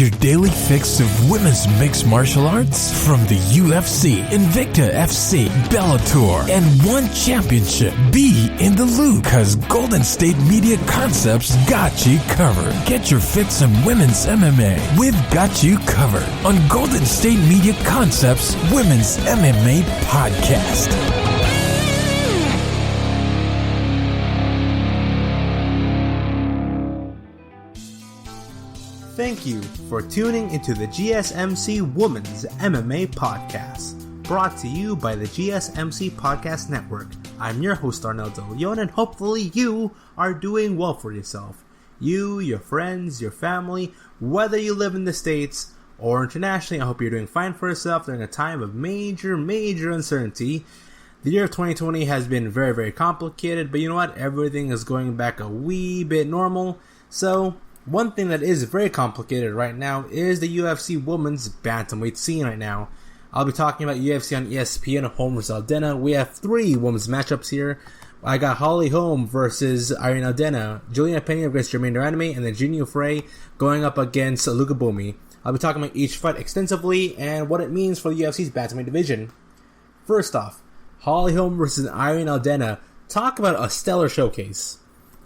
Your daily fix of women's mixed martial arts from the UFC, Invicta FC, Bellator, and one championship. Be in the loop, cause Golden State Media Concepts got you covered. Get your fix in women's MMA. We've got you covered on Golden State Media Concepts Women's MMA Podcast. Thank you for tuning into the GSMC Women's MMA Podcast, brought to you by the GSMC Podcast Network. I'm your host, Arnel De Leon, and hopefully you are doing well for yourself. You, your friends, your family, whether you live in the States or internationally, I hope you're doing fine for yourself during a time of major uncertainty. The year of 2020 has been very, very complicated, but you know what? Everything is going back a wee bit normal, so one thing that is very complicated right now is the UFC women's bantamweight scene right now. I'll be talking about UFC on ESPN, Holm vs. Aldana. We have 3 women's matchups here. I got Holly Holm versus Irene Aldana, Julianna Pena against Germaine Randamie, and then Junior Frey going up against Luca Bumi. I'll be talking about each fight extensively and what it means for the UFC's bantamweight division. First off, Holly Holm versus Irene Aldana. Talk about a stellar showcase.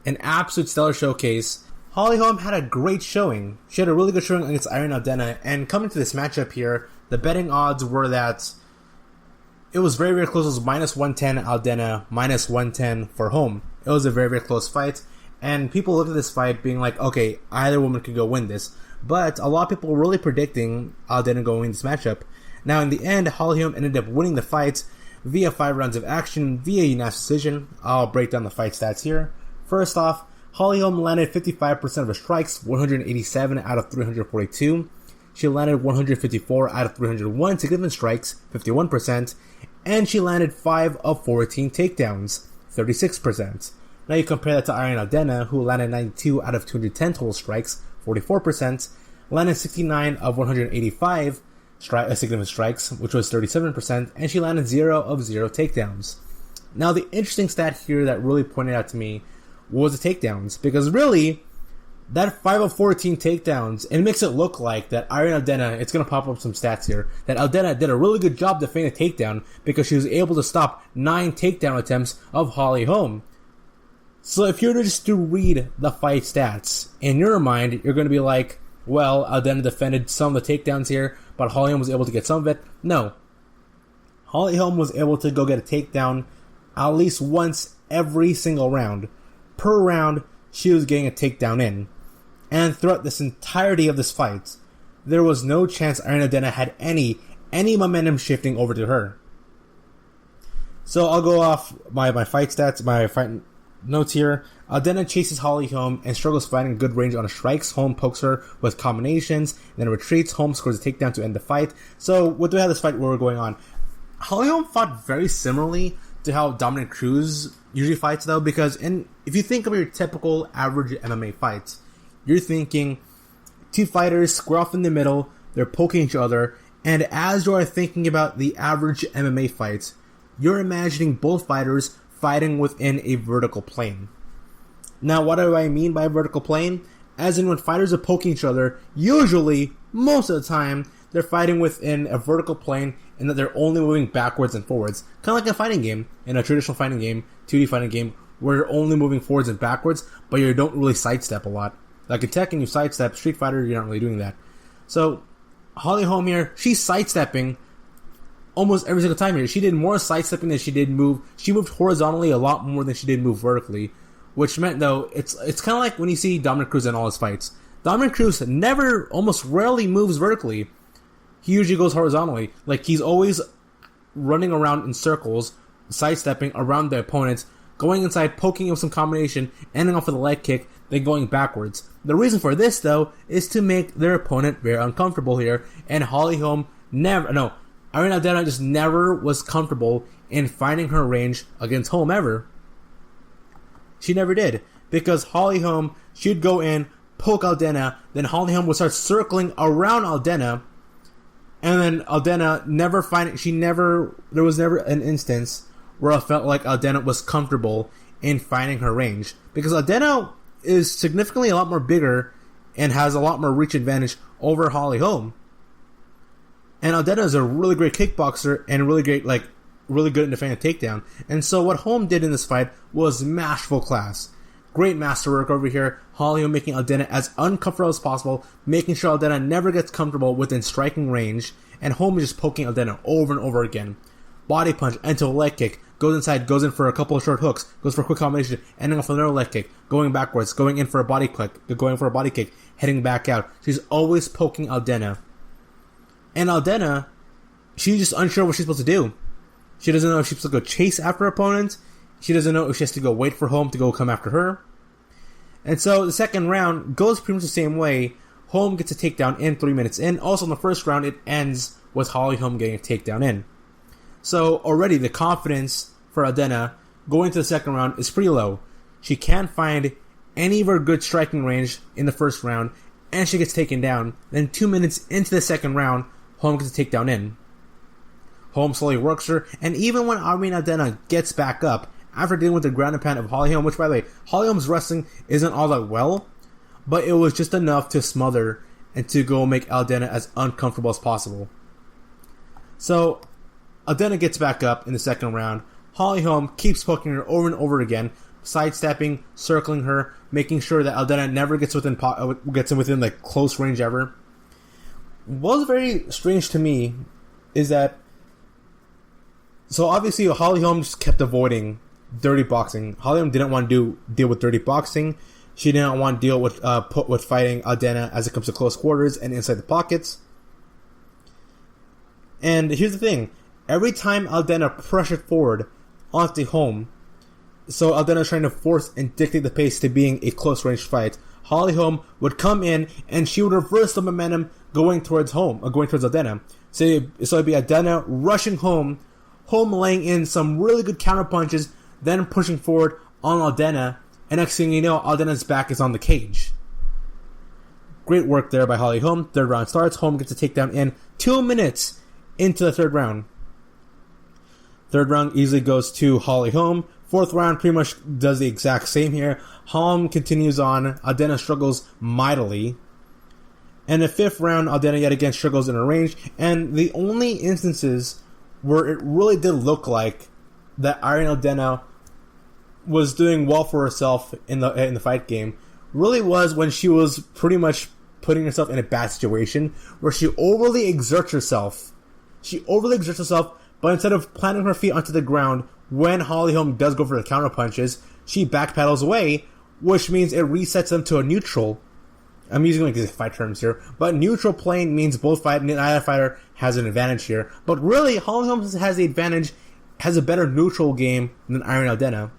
An absolute stellar showcase. Holly Holm had a great showing. She had a really good showing against Irene Aldana, and coming to this matchup here, the betting odds were that it was very, very close. It was minus 110 Aldana, minus 110 for Holm. It was a very, very close fight, and people looked at this fight being like, okay, either woman could go win this, but a lot of people were really predicting Aldana going win this matchup. Now, in the end, Holly Holm ended up winning the fight via 5 rounds of action, via unanimous decision. I'll break down the fight stats here. First off, Holly Holm landed 55% of her strikes, 187 out of 342. She landed 154 out of 301 significant strikes, 51%. And she landed 5 of 14 takedowns, 36%. Now you compare that to Irene Aldana, who landed 92 out of 210 total strikes, 44%. Landed 69 of 185 significant strikes, which was 37%. And she landed 0 of 0 takedowns. Now the interesting stat here that really pointed out to me was the takedowns, because really, that 5 of 14 takedowns, it makes it look like that Irene Aldana, it's going to pop up some stats here, that Aldana did a really good job defending a takedown because she was able to stop 9 takedown attempts of Holly Holm. So if you were just to read the fight stats, in your mind, you're going to be like, well, Aldana defended some of the takedowns here, but Holly Holm was able to get some of it. No. Holly Holm was able to go get a takedown at least once every single round. Per round, she was getting a takedown in. And throughout this entirety of this fight, there was no chance Irene Aldana had any momentum shifting over to her. So I'll go off my fight stats, my fight notes here. Aldana chases Holly Holm and struggles finding good range on her strikes. Holm pokes her with combinations, then retreats. Holm scores a takedown to end the fight. So what do we have this fight where we're going on? Holly Holm fought very similarly to how Dominic Cruz usually fights, though, because if you think of your typical average MMA fights, you're thinking 2 fighters square off in the middle, they're poking each other, and as you are thinking about the average MMA fights, you're imagining both fighters fighting within a vertical plane. Now, what do I mean by vertical plane? As in, when fighters are poking each other, usually, most of the time, they're fighting within a vertical plane, and that they're only moving backwards and forwards. Kind of like a fighting game, in a traditional fighting game, 2D fighting game, where you're only moving forwards and backwards, but you don't really sidestep a lot. Like in Tekken, you sidestep. Street Fighter, you're not really doing that. So, Holly Holm here, she's sidestepping almost every single time here. She did more sidestepping than she did move. She moved horizontally a lot more than she did move vertically, which meant, though, it's kind of like when you see Dominic Cruz in all his fights. Dominic Cruz almost rarely moves vertically. He usually goes horizontally. Like, he's always running around in circles, sidestepping around the opponents, going inside, poking him with some combination, ending off with a leg kick, then going backwards. The reason for this, though, is to make their opponent very uncomfortable here, and Holly Holm Irene Aldana just never was comfortable in finding her range against Holm ever. She never did, because Holly Holm, she'd go in, poke Aldana, then Holly Holm would start circling around Aldana, and then Aldana there was never an instance where I felt like Aldana was comfortable in finding her range. Because Aldana is significantly a lot more bigger and has a lot more reach advantage over Holly Holm. And Aldana is a really great kickboxer and really good in defending a takedown. And so what Holm did in this fight was masterful class. Great masterwork over here. Holly Holm making Aldana as uncomfortable as possible, making sure Aldana never gets comfortable within striking range, and Holm is just poking Aldana over and over again. Body punch, into a leg kick, goes inside, goes in for a couple of short hooks, goes for a quick combination, ending off another leg kick, going backwards, going in for a body kick, heading back out. She's always poking Aldana. And Aldana, she's just unsure what she's supposed to do. She doesn't know if she's supposed to go chase after her opponent. She doesn't know if she has to go wait for Holm to go come after her. And so the second round goes pretty much the same way. Holm gets a takedown in 3 minutes in. Also in the first round, it ends with Holly Holm getting a takedown in. So already the confidence for Aldana going to the second round is pretty low. She can't find any of her good striking range in the first round, and she gets taken down. Then 2 minutes into the second round, Holm gets a takedown in. Holm slowly works her, and even when Irene Aldana gets back up, after dealing with the ground and pound of Holly Holm, which by the way, Holly Holm's wrestling isn't all that well, but it was just enough to smother and to go make Aldana as uncomfortable as possible. So, Aldana gets back up in the second round. Holly Holm keeps poking her over and over again, sidestepping, circling her, making sure that Aldana never gets within like close range ever. What was very strange to me is that, so obviously Holly Holm just kept avoiding dirty boxing. Holly Holm didn't want to deal with dirty boxing. She didn't want to deal with fighting Aldana as it comes to close quarters and inside the pockets. And here's the thing: every time Aldana pressured forward onto Holm, so Aldana's trying to force and dictate the pace to being a close range fight, Holly Holm would come in and she would reverse the momentum going towards Aldana. So it'd be Aldana rushing Holm laying in some really good counter punches, then pushing forward on Aldana, and next thing you know, Aldana's back is on the cage. Great work there by Holly Holm. Third round starts. Holm gets a takedown in 2 minutes into the third round. Third round easily goes to Holly Holm. Fourth round pretty much does the exact same here. Holm continues on. Aldana struggles mightily. And the fifth round, Aldana yet again struggles in her range. And the only instances where it really did look like that Irene Aldana was doing well for herself in the fight game really was when she was pretty much putting herself in a bad situation where she overly exerts herself. But instead of planting her feet onto the ground when Holly Holm does go for the counter punches, she backpedals away, which means it resets them to a neutral. I'm using like these fight terms here, but neutral plane means neither fighter has an advantage here. But really, Holly Holm has the advantage, has a better neutral game than Irene Aldana,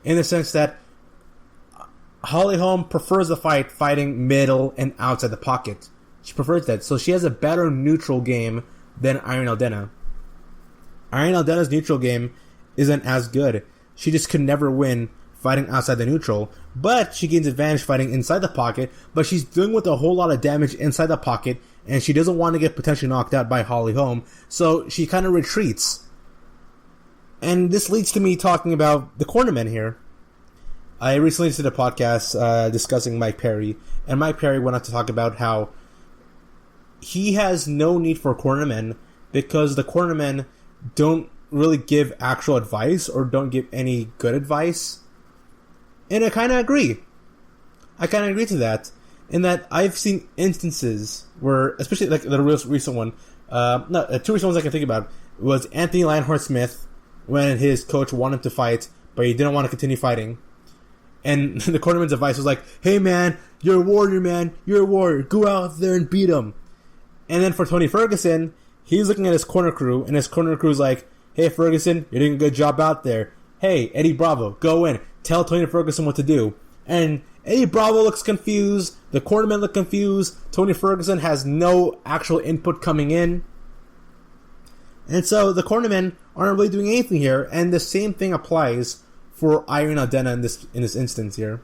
in the sense that Holly Holm prefers the fighting middle and outside the pocket. She prefers that, so she has a better neutral game than Irene Aldana. Irene Aldana's neutral game isn't as good. She just could never win fighting outside the neutral, but she gains advantage fighting inside the pocket, but she's dealing with a whole lot of damage inside the pocket, and she doesn't want to get potentially knocked out by Holly Holm, so she kind of retreats. And this leads to me talking about the cornermen here. I recently did a podcast discussing Mike Perry, and Mike Perry went on to talk about how he has no need for cornermen because the cornermen don't really give actual advice or don't give any good advice. And I kind of agree. To that. In that I've seen instances where, especially like the real recent one, two recent ones I can think about, was Anthony Lionheart Smith when his coach wanted him to fight, but he didn't want to continue fighting. And the cornerman's advice was like, hey man, you're a warrior, man. You're a warrior. Go out there and beat him. And then for Tony Ferguson, he's looking at his corner crew, and his corner crew's like, hey Ferguson, you're doing a good job out there. Hey, Eddie Bravo, go in. Tell Tony Ferguson what to do. And Eddie Bravo looks confused. The cornermen look confused. Tony Ferguson has no actual input coming in. And so the cornermen aren't really doing anything here. And the same thing applies for Irene Aldana in this instance here.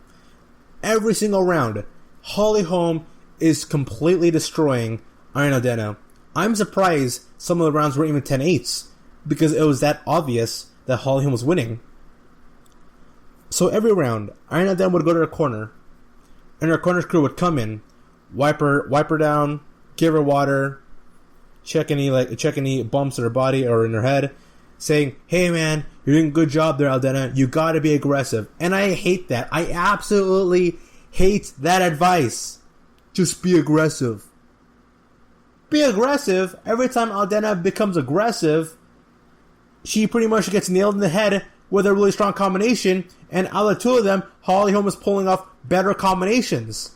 Every single round, Holly Holm is completely destroying Irene Aldana. I'm surprised some of the rounds were even 10-8s because it was that obvious that Holly Holm was winning. So every round, Irene Aldana would go to her corner, and her corner crew would come in, wipe her down, give her water, check any bumps in her body or in her head, saying, "Hey man, you're doing a good job there, Aldana. You gotta be aggressive." And I hate that. I absolutely hate that advice. Just be aggressive. Be aggressive. Every time Aldana becomes aggressive, she pretty much gets nailed in the head with a really strong combination, and out of the two of them, Holly Holm is pulling off better combinations.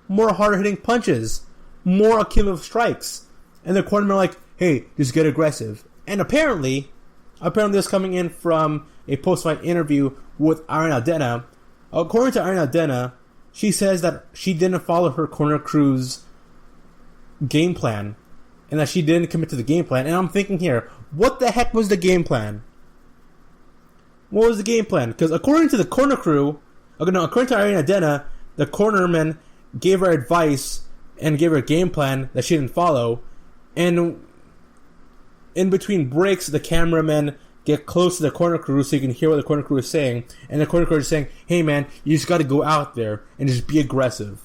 More harder hitting punches. More cumulative strikes. And the cornermen are like, "Hey, just get aggressive." And apparently this coming in from a post-fight interview with Irene Aldana. According to Irene Aldana, she says that she didn't follow her corner crew's game plan, and that she didn't commit to the game plan. And I'm thinking here, what the heck was the game plan? What was the game plan? Because according to the corner crew, according to Irene Aldana, the cornermen gave her advice and gave her a game plan that she didn't follow. And in between breaks, the cameramen get close to the corner crew so you can hear what the corner crew is saying. And the corner crew is saying, "Hey man, you just got to go out there and just be aggressive."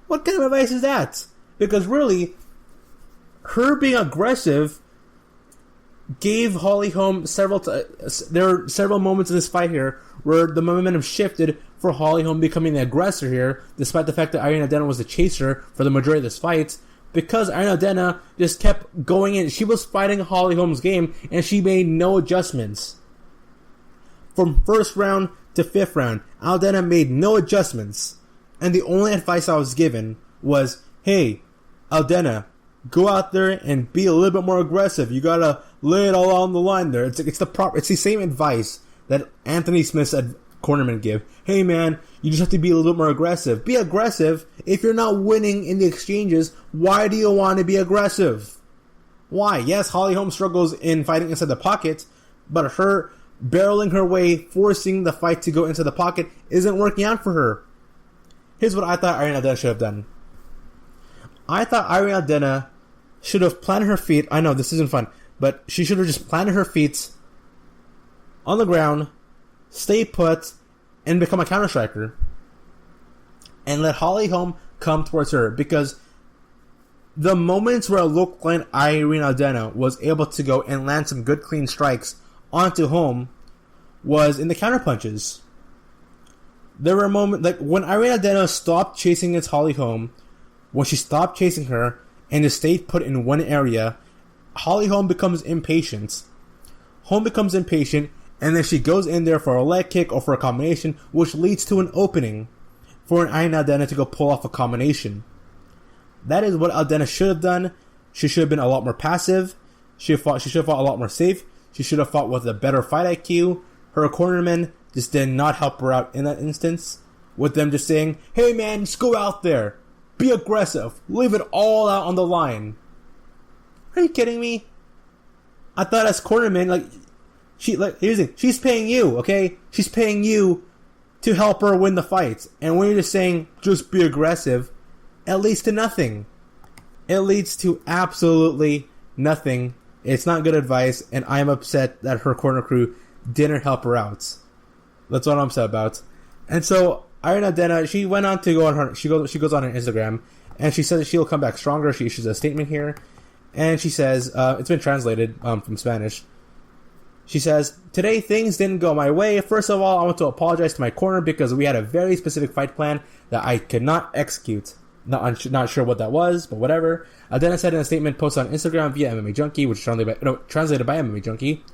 What kind of advice is that? Because really, her being aggressive gave Holly Holm there are several moments in this fight here where the momentum shifted for Holly Holm becoming the aggressor here, despite the fact that Irene Aldana was the chaser for the majority of this fight, because Irene Aldana just kept going in. She was fighting Holly Holm's game, and she made no adjustments. From first round to fifth round, Aldana made no adjustments, and the only advice I was given was, "Hey, Aldana, go out there and be a little bit more aggressive. You gotta lay it all on the line there." It's the same advice that Anthony Smith's cornermen give. "Hey man, you just have to be a little bit more aggressive." Be aggressive. If you're not winning in the exchanges, why do you want to be aggressive? Why? Yes, Holly Holm struggles in fighting inside the pocket, but her barreling her way, forcing the fight to go into the pocket, isn't working out for her. Here's what I thought Irene Aldana should have done. I thought Irene Aldana should have planted her feet. I know this isn't fun, but she should have just planted her feet on the ground, stay put, and become a counter striker, and let Holly Holm come towards her. Because the moments where it looked like Irene Aldana was able to go and land some good clean strikes onto Holm was in the counter punches. There were moments like when Irene Aldana stopped chasing its Holly Holm, when she stopped chasing her and just stayed put in one area, Holly Holm becomes impatient. And then she goes in there for a leg kick or for a combination, which leads to an opening for an Irene Aldana to go pull off a combination. That is what Aldana should have done. She should have been a lot more passive. She should have fought a lot more safe. She should have fought with a better fight IQ. Her cornermen just did not help her out in that instance, with them just saying, "Hey man, just go out there. Be aggressive. Leave it all out on the line." Are you kidding me? I thought as cornermen, here's the thing, she's paying you, okay? She's paying you to help her win the fight. And when you're just saying, just be aggressive, it leads to nothing. It leads to absolutely nothing. It's not good advice, and I am upset that her corner crew didn't help her out. That's what I'm upset about. And so, Irene Aldana, she went on to go on her, she goes on her Instagram, and she says she'll come back stronger. She issues a statement here, and she says, it's been translated from Spanish. She says, "Today things didn't go my way. First of all, I want to apologize to my corner because we had a very specific fight plan that I could not execute. Not sure what that was, but whatever." Aldana said in a statement posted on Instagram via MMA Junkie, which is translated by MMA Junkie,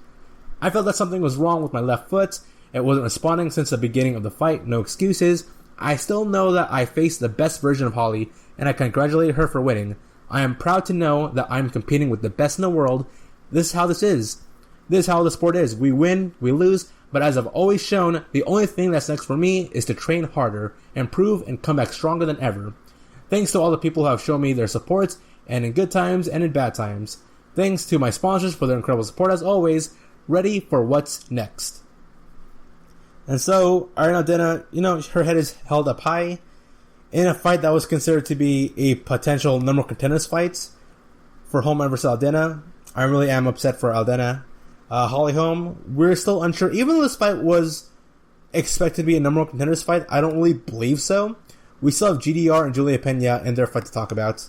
"I felt that something was wrong with my left foot. It wasn't responding since the beginning of the fight. No excuses. I still know that I faced the best version of Holly, and I congratulated her for winning. I am proud to know that I'm competing with the best in the world. This is how this is. This is how the sport is. We win, we lose, but as I've always shown, the only thing that's next for me is to train harder, improve, and come back stronger than ever. Thanks to all the people who have shown me their support, and in good times and in bad times. Thanks to my sponsors for their incredible support as always. Ready for what's next." And so, Irene Aldana, her head is held up high in a fight that was considered to be a potential number one contenders fight for Holm versus Aldana. I really am upset for Aldana. Holly Holm, we're still unsure. Even though this fight was expected to be a number one contenders fight, I don't really believe so. we still have GDR and Julianna Pena in their fight to talk about.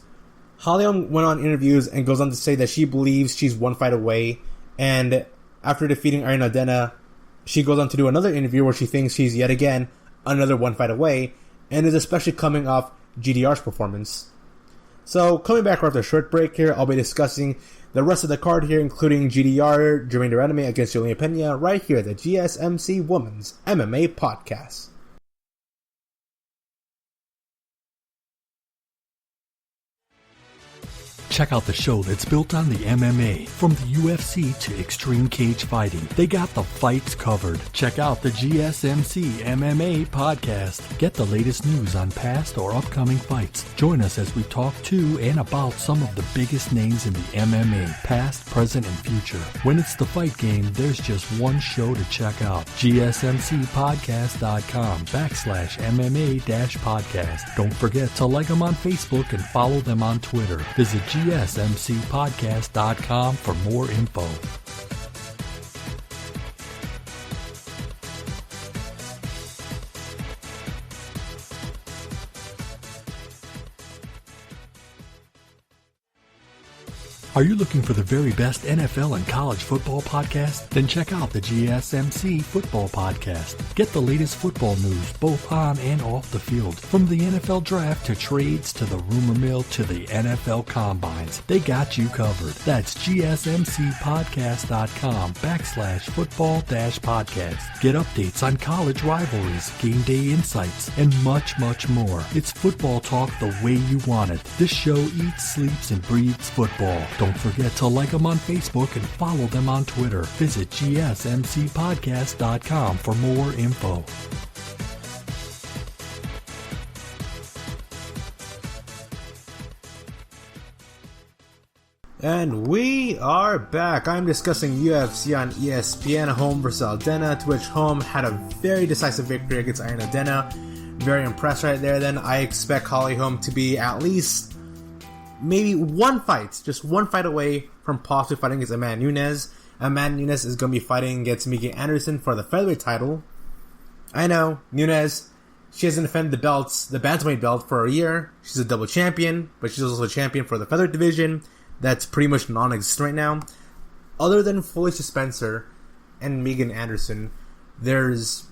Holly Holm went on interviews and goes on to say that she believes she's one fight away, and after defeating Irene Aldana, she goes on to do another interview where she thinks she's yet again another one fight away, and is especially coming off GDR's performance. So, coming back after a short break here, I'll be discussing the rest of the card here, including GDR, Germaine Randamie against Julianna Pena, right here at the GSMC Women's MMA Podcast. Check out the show that's built on the MMA. From the UFC to extreme cage fighting, they got the fights covered. Check out the GSMC MMA podcast. Get the latest news on past or upcoming fights. Join us as we talk to and about some of the biggest names in the MMA, past, present, and future. When it's the fight game, there's just one show to check out. GSMCpodcast.com/MMA-podcast. Don't forget to like them on Facebook and follow them on Twitter. Visit GSMCpodcast.com for more info. Are you looking for the very best NFL and college football podcast? Then check out the GSMC Football Podcast. Get the latest football news both on and off the field. From the NFL Draft to trades to the rumor mill to the NFL Combines, they got you covered. That's GSMCpodcast.com/football-podcast. Get updates on college rivalries, game day insights, and much, much more. It's football talk the way you want it. This show eats, sleeps, and breathes football. Don't forget to like them on Facebook and follow them on Twitter. Visit GSMCpodcast.com for more info. And we are back. I'm discussing UFC on ESPN, Holm versus Aldana, to which Holm had a very decisive victory against Irene Aldana. Very impressed right there. Then I expect Holly Holm to be at least maybe just one fight away from possibly fighting against Amanda Nunes. Amanda Nunes is going to be fighting against Megan Anderson for the featherweight title. I know, Nunes, she hasn't defended the Bantamweight belt for a year. She's a double champion, but she's also a champion for the featherweight division. That's pretty much non-existent right now. Other than Felicia Spencer and Megan Anderson, there's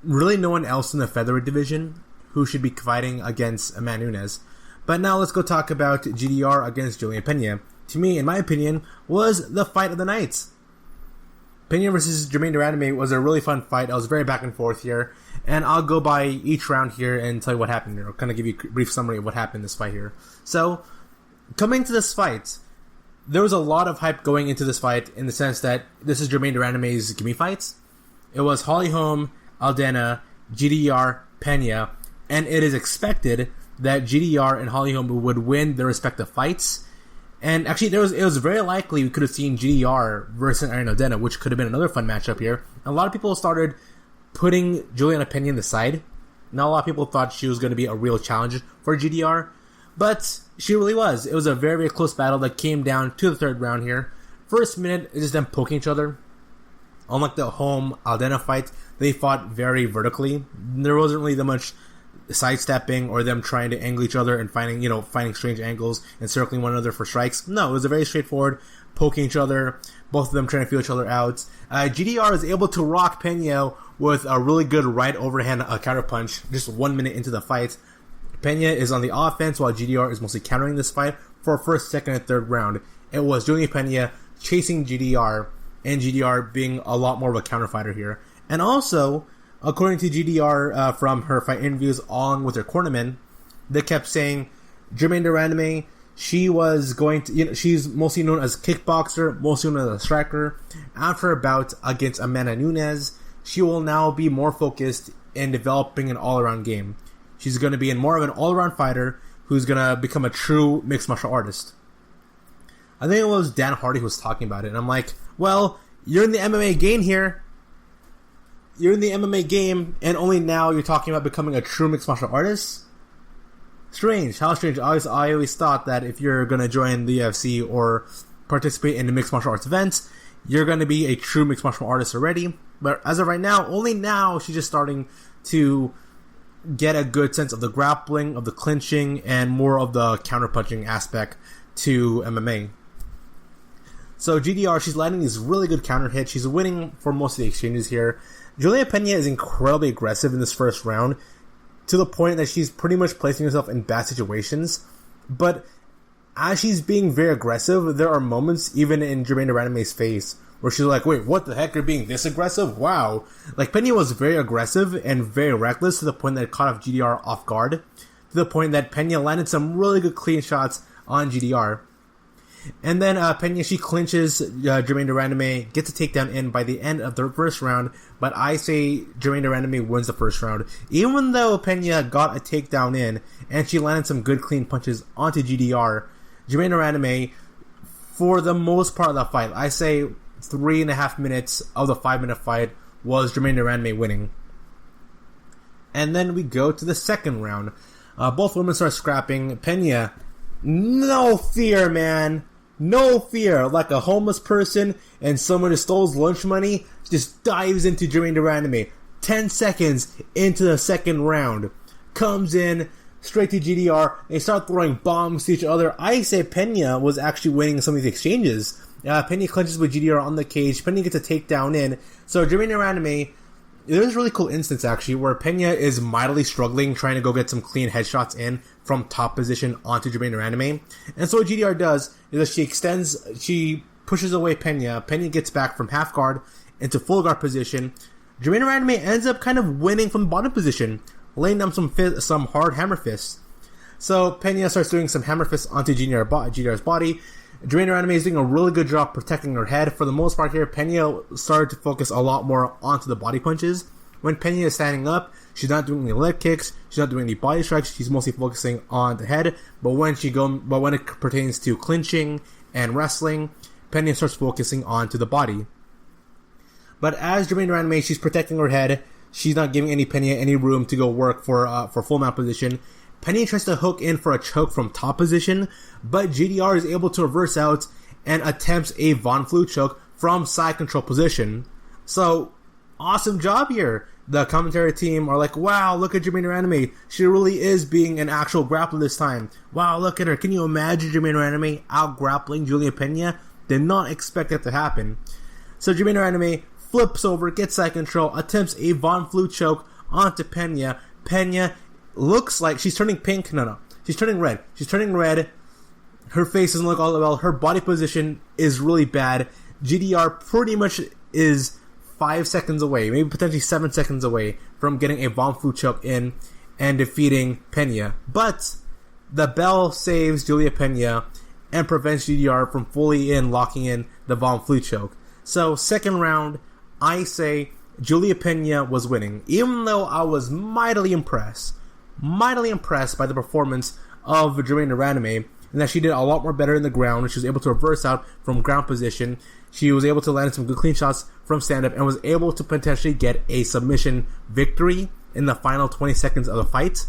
really no one else in the featherweight division who should be fighting against Amanda Nunes. But now let's go talk about GDR against Julianna Pena. To me, in my opinion, was the fight of the night. Pena versus Germaine Randamie was a really fun fight. I was very back and forth here. And I'll go by each round here and tell you what happened here. I'll kind of give you a brief summary of what happened in this fight here. So, coming to this fight, there was a lot of hype going into this fight in the sense that this is Germaine Randamie's gimme fights. It was Holly Holm, Aldana, GDR, Pena, and it is expected that GDR and Holly Holm would win their respective fights. And actually, it was very likely we could have seen GDR versus Irene Aldana, which could have been another fun matchup here. A lot of people started putting Julianna Pena in the side. Not a lot of people thought she was going to be a real challenge for GDR, but she really was. It was a very, very close battle that came down to the third round here. First minute is just them poking each other. Unlike the Holm-Aldana fight, they fought very vertically. There wasn't really that much sidestepping or them trying to angle each other and finding strange angles and circling one another for strikes. No, it was a very straightforward poking each other, both of them trying to feel each other out. GDR is able to rock Pena with a really good right overhand counter punch just 1 minute into the fight. Pena is on the offense while GDR is mostly countering this fight for first, second, and third round. It was Julianna Pena chasing GDR and GDR being a lot more of a counter fighter here. And also, according to GDR from her fight interviews along with her cornermen, they kept saying Germaine Randamie, she was going to, she's mostly known as a kickboxer, mostly known as a striker. After a bout against Amanda Nunes, she will now be more focused in developing an all-around game. She's going to be more of an all-around fighter who's going to become a true mixed martial artist. I think it was Dan Hardy who was talking about it, and I'm like, well, you're in the MMA game here. You're in the MMA game, and only now you're talking about becoming a true mixed martial artist? Strange. How strange. I always thought that if you're going to join the UFC or participate in the mixed martial arts events, you're going to be a true mixed martial artist already. But as of right now, only now she's just starting to get a good sense of the grappling, of the clinching, and more of the counterpunching aspect to MMA. So GDR, she's landing these really good counter hits. She's winning for most of the exchanges here. Julianna Pena is incredibly aggressive in this first round, to the point that she's pretty much placing herself in bad situations. But as she's being very aggressive, there are moments, even in Germaine Randamie's face, where she's like, wait, what the heck, you're being this aggressive? Wow. Like, Pena was very aggressive and very reckless, to the point that it caught off GDR off guard, to the point that Pena landed some really good clean shots on GDR. And then Pena, she clinches Germaine Randamie, gets a takedown in by the end of the first round, but I say Germaine Randamie wins the first round. Even though Pena got a takedown in, and she landed some good clean punches onto GDR, Germaine Randamie, for the most part of the fight, I say 3.5 minutes of the 5-minute fight was Germaine Randamie winning. And then we go to the second round. Both women start scrapping. Pena, no fear, man. No fear. Like a homeless person and someone who stole lunch money, just dives into Germaine Randamie. 10 seconds into the second round. Comes in, straight to GDR. They start throwing bombs to each other. I say Pena was actually winning some of these exchanges. Pena clinches with GDR on the cage. Pena gets a takedown in. So Germaine Randamie, there's a really cool instance actually where Pena is mightily struggling trying to go get some clean headshots in from top position onto Germaine Randamie. And so what GDR does is that she pushes away Pena. Pena gets back from half guard into full guard position. Germaine Randamie ends up kind of winning from bottom position, laying down some hard hammer fists. So Pena starts doing some hammer fists onto GDR's body. Germaine Randamie is doing a really good job protecting her head. For the most part here, Pena started to focus a lot more onto the body punches. When Pena is standing up, she's not doing any leg kicks, she's not doing any body strikes, she's mostly focusing on the head. But when it pertains to clinching and wrestling, Pena starts focusing onto the body. But as Germaine Randamie, she's protecting her head, she's not giving Pena any room to go work for full mount position. Pena tries to hook in for a choke from top position, but GDR is able to reverse out and attempts a Von Flue choke from side control position. So, awesome job here. The commentary team are like, wow, look at Germaine Randamie. She really is being an actual grappler this time. Wow, look at her. Can you imagine Germaine Randamie out-grappling Julianna Pena? Did not expect that to happen. So Germaine Randamie flips over, gets side control, attempts a Von Flue choke onto Pena. Pena looks like she's turning pink. No. She's turning red. She's turning red. Her face doesn't look all that well. Her body position is really bad. GDR pretty much is 5 seconds away, maybe potentially 7 seconds away from getting a Von Flue choke in and defeating Pena. But the bell saves Julianna Pena and prevents GDR from fully locking in the Von Flue choke. So second round, I say Julianna Pena was winning, even though I was mightily impressed by the performance of Germaine Randamie, and that she did a lot more better in the ground. She was able to reverse out from ground position. She was able to land some good clean shots from stand-up and was able to potentially get a submission victory in the final 20 seconds of the fight.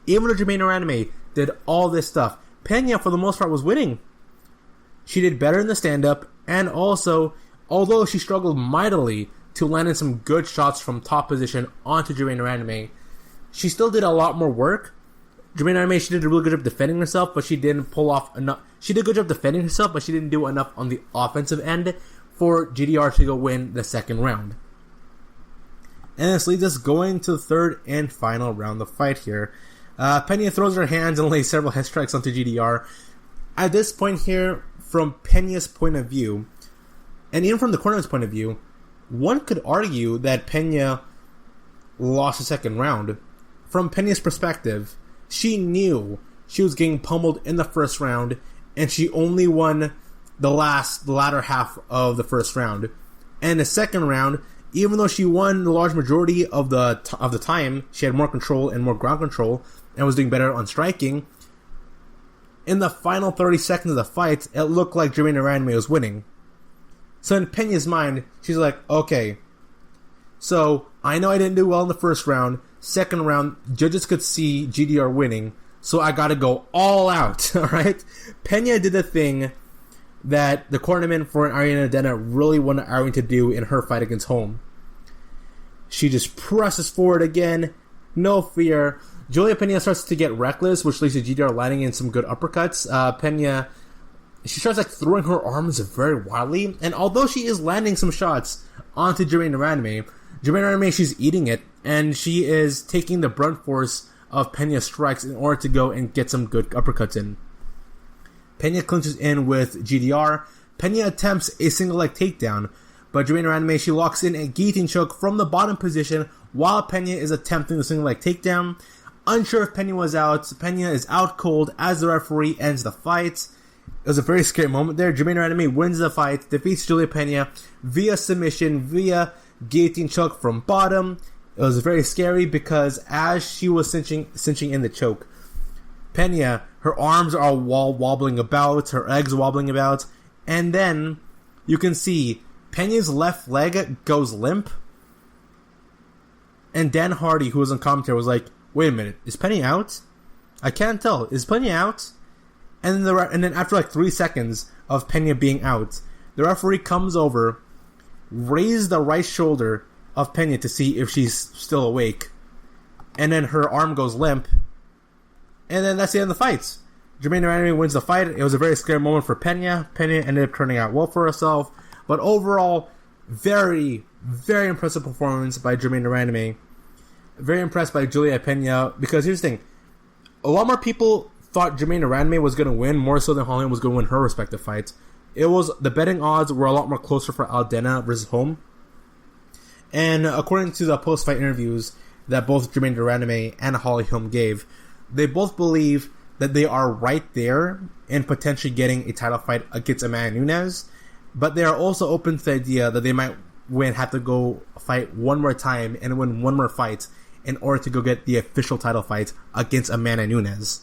Even though Germaine Randamie did all this stuff, Pena, for the most part, was winning. She did better in the stand-up, and also, although she struggled mightily to land in some good shots from top position onto Germaine Randamie, she still did a lot more work. Germaine Randamie, she did a really good job defending herself, but she didn't pull off enough. She did a good job defending herself, but she didn't do enough on the offensive end for GDR to go win the second round. And this leads us going to the third and final round of the fight here. Pena throws her hands and lays several head strikes onto GDR. At this point here, from Pena's point of view, and even from the corner's point of view, one could argue that Pena lost the second round. From Pena's perspective, she knew she was getting pummeled in the first round, and she only won the latter half of the first round. And the second round, even though she won the large majority of the time, she had more control and more ground control, and was doing better on striking. In the final 30 seconds of the fight, it looked like Germaine Randamie was winning. So in Pena's mind, she's like, okay, so I know I didn't do well in the first round. Second round, judges could see GDR winning, so I gotta go all out, alright? Pena did the thing that the cornerman for Irene really wanted Irene to do in her fight against Holm. She just presses forward again, no fear. Julianna Pena starts to get reckless, which leads to GDR landing in some good uppercuts. Pena, she starts like throwing her arms very wildly, and although she is landing some shots onto Germaine Randamie, she's eating it, and she is taking the brunt force of Pena's strikes in order to go and get some good uppercuts in. Pena clinches in with GDR. Pena attempts a single leg takedown, but Germaine Randamie, she locks in a guillotine choke from the bottom position while Pena is attempting the single leg takedown. Unsure if Pena was out, Pena is out cold as the referee ends the fight. It was a very scary moment there. Germaine Randamie wins the fight, defeats Julianna Pena via submission, via guillotine choke from bottom. It was very scary because as she was cinching in the choke, Pena, her arms are wobbling about, her legs wobbling about, and then you can see Pena's left leg goes limp. And Dan Hardy, who was on commentary, was like, "Wait a minute, is Pena out? I can't tell. Is Pena out?" And then after like 3 seconds of Pena being out, the referee comes over, raises the right shoulder of Pena to see if she's still awake, and then her arm goes limp, and then that's the end of the fight. Germaine Randamie wins the fight. It was a very scary moment for Pena. Pena ended up turning out well for herself, but overall, very, very impressive performance by Germaine Randamie. Very impressed by Julianna Pena, because here's the thing, a lot more people thought Germaine Randamie was going to win, more so than Holly Holm was going to win her respective fights. The betting odds were a lot more closer for Aldana versus Holm. And according to the post-fight interviews that both Germaine Randamie and Holly Holm gave, they both believe that they are right there in potentially getting a title fight against Amanda Nunes, but they are also open to the idea that they might have to go fight one more time and win one more fight in order to go get the official title fight against Amanda Nunes.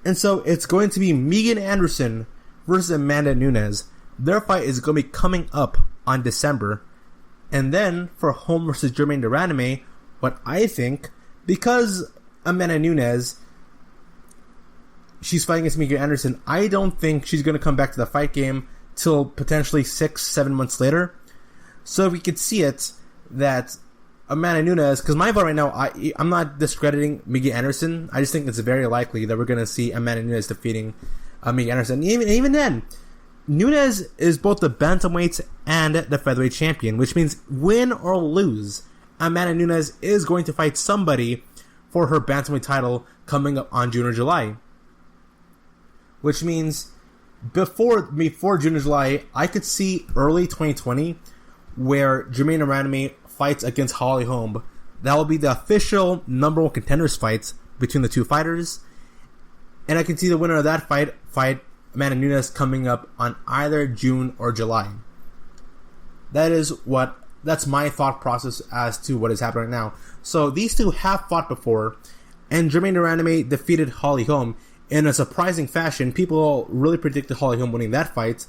And so it's going to be Megan Anderson versus Amanda Nunes. Their fight is going to be coming up on December. And then for Holm versus Germaine Randamie, what I think, because Amanda Nunes, she's fighting against Megan Anderson, I don't think she's going to come back to the fight game till potentially 6-7 months later. So we could see it that Amanda Nunes, because my vote right now, I'm not discrediting Megan Anderson. I just think it's very likely that we're going to see Amanda Nunes defeating Megan Anderson. Even then, Nunes is both the Bantamweight and the Featherweight champion, which means win or lose, Amanda Nunes is going to fight somebody for her Bantamweight title coming up on June or July. Which means before June or July, I could see early 2020 where Germaine Randamie fights against Holly Holm. That will be the official number one contenders fight between the two fighters. And I can see the winner of that fight Amanda Nunes coming up on either June or July. That's my thought process as to what is happening right now. So these two have fought before, and Germaine Randamie defeated Holly Holm in a surprising fashion. People really predicted Holly Holm winning that fight.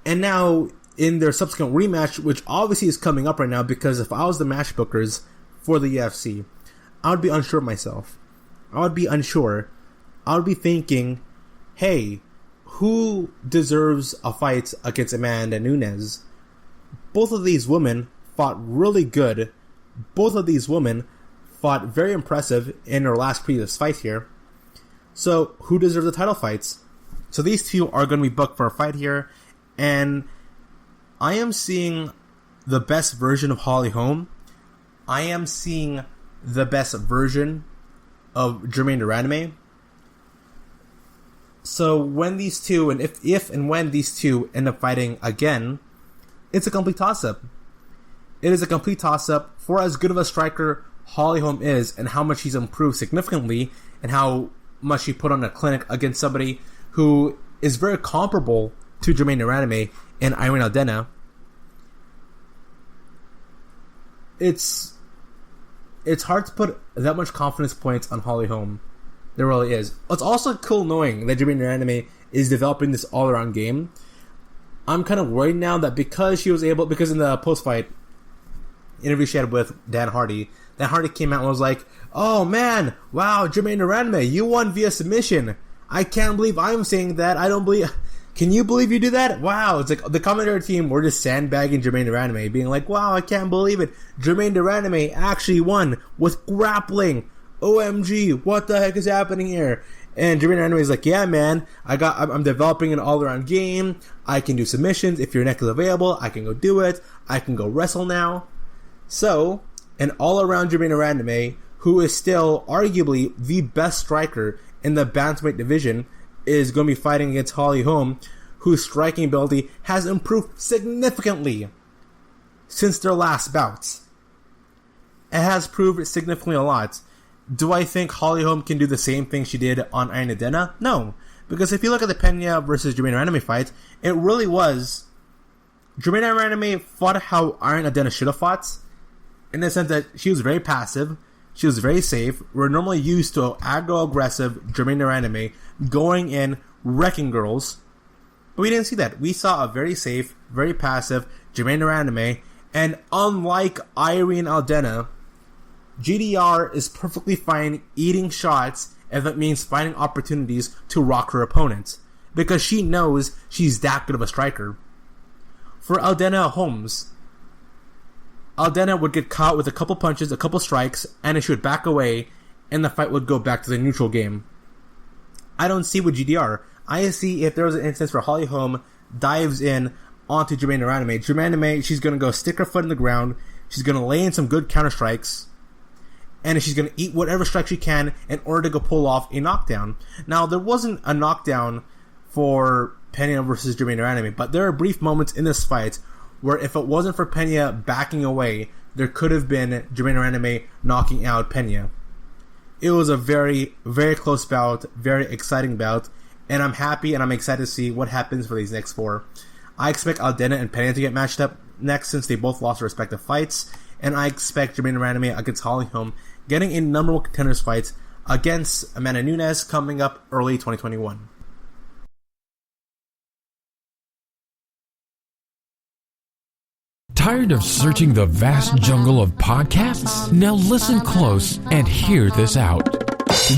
And now, in their subsequent rematch, which obviously is coming up right now, because if I was the match bookers for the UFC, I would be unsure of myself. I would be unsure. I would be thinking, hey, who deserves a fight against Amanda Nunes? Both of these women fought really good. Both of these women fought very impressive in their last previous fight here. So, who deserves the title fights? So these two are going to be booked for a fight here, and I am seeing the best version of Holly Holm. I am seeing the best version of Germaine Randamie. So when these two, and if and when these two end up fighting again, it's a complete toss-up. It is a complete toss-up for as good of a striker Holly Holm is, and how much she's improved significantly, and how much she put on a clinic against somebody who is very comparable to Germaine Randamie and Irene Aldana. It's hard to put that much confidence points on Holly Holm. There really is. It's also cool knowing that Germaine Randamie is developing this all-around game. I'm kind of worried now that because in the post-fight interview she had with Dan Hardy came out and was like, "Oh man, wow, Germaine Randamie, you won via submission. I can't believe I'm saying that. Can you believe you do that? Wow, it's like the commentary team were just sandbagging Germaine de Randamie, being like, wow, I can't believe it. Germaine de Randamie actually won with grappling. OMG, what the heck is happening here? And Germaine de Randamie is like, yeah, man, I'm developing an all-around game. I can do submissions. If your neck is available, I can go do it. I can go wrestle now. So, an all-around Germaine de Randamie, who is still arguably the best striker in the Bantamweight division, is going to be fighting against Holly Holm, whose striking ability has improved significantly since their last bouts. It has proved significantly a lot. Do I think Holly Holm can do the same thing she did on Aldana? No. Because if you look at the Pena versus Germaine Randamie fight, it really was Germaine Randamie fought how Aldana should have fought, in the sense that she was very passive, she was very safe. We're normally used to aggro-aggressive Germaine Randamie going in, wrecking girls. But we didn't see that. We saw a very safe, very passive Germaine Randamie, and unlike Irene Aldana, GDR is perfectly fine eating shots if it means finding opportunities to rock her opponent, because she knows she's that good of a striker. For Aldana Holmes, Aldana would get caught with a couple punches, a couple strikes, and then she would back away, and the fight would go back to the neutral game. I don't see with GDR. I see if there was an instance where Holly Holm dives in onto Germaine Randamie. Germaine Randamie, she's going to go stick her foot in the ground, she's going to lay in some good counter strikes, and she's going to eat whatever strike she can in order to go pull off a knockdown. Now, there wasn't a knockdown for Pena versus Germaine Randamie, but there are brief moments in this fight where if it wasn't for Pena backing away, there could have been Germaine Randamie knocking out Pena. It was a very, very close bout, very exciting bout, and I'm happy and I'm excited to see what happens for these next four. I expect Aldana and Pena to get matched up next, since they both lost their respective fights, and I expect Germaine Randamie against Holly Holm getting a number one contenders fight against Amanda Nunes coming up early 2021. Tired of searching the vast jungle of podcasts? Now listen close and hear this out.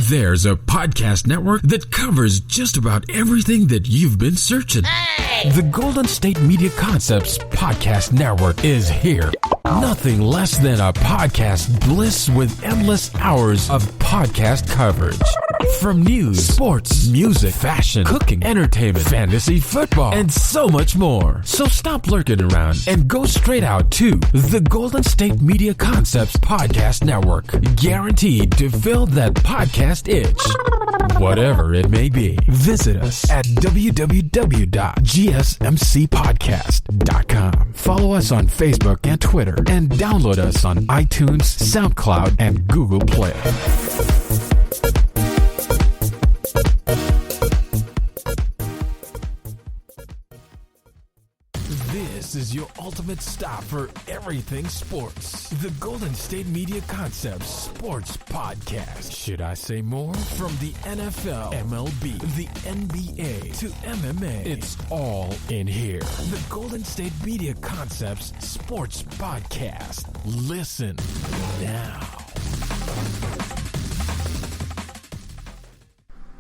There's a podcast network that covers just about everything that you've been searching. Hey! The Golden State Media Concepts Podcast Network is here. Nothing less than a podcast bliss with endless hours of podcast coverage. From news, sports, music, fashion, cooking, entertainment, fantasy, football, and so much more. So stop lurking around and go straight out to the Golden State Media Concepts Podcast Network. Guaranteed to fill that podcast itch. Whatever it may be. Visit us at www.gsmcpodcast.com. Follow us on Facebook and Twitter, and download us on iTunes, SoundCloud, and Google Play. This is your ultimate stop for everything sports. The Golden State Media Concepts Sports Podcast. Should I say more? From the NFL, MLB, the NBA to MMA, it's all in here. The Golden State Media Concepts Sports Podcast. Listen now.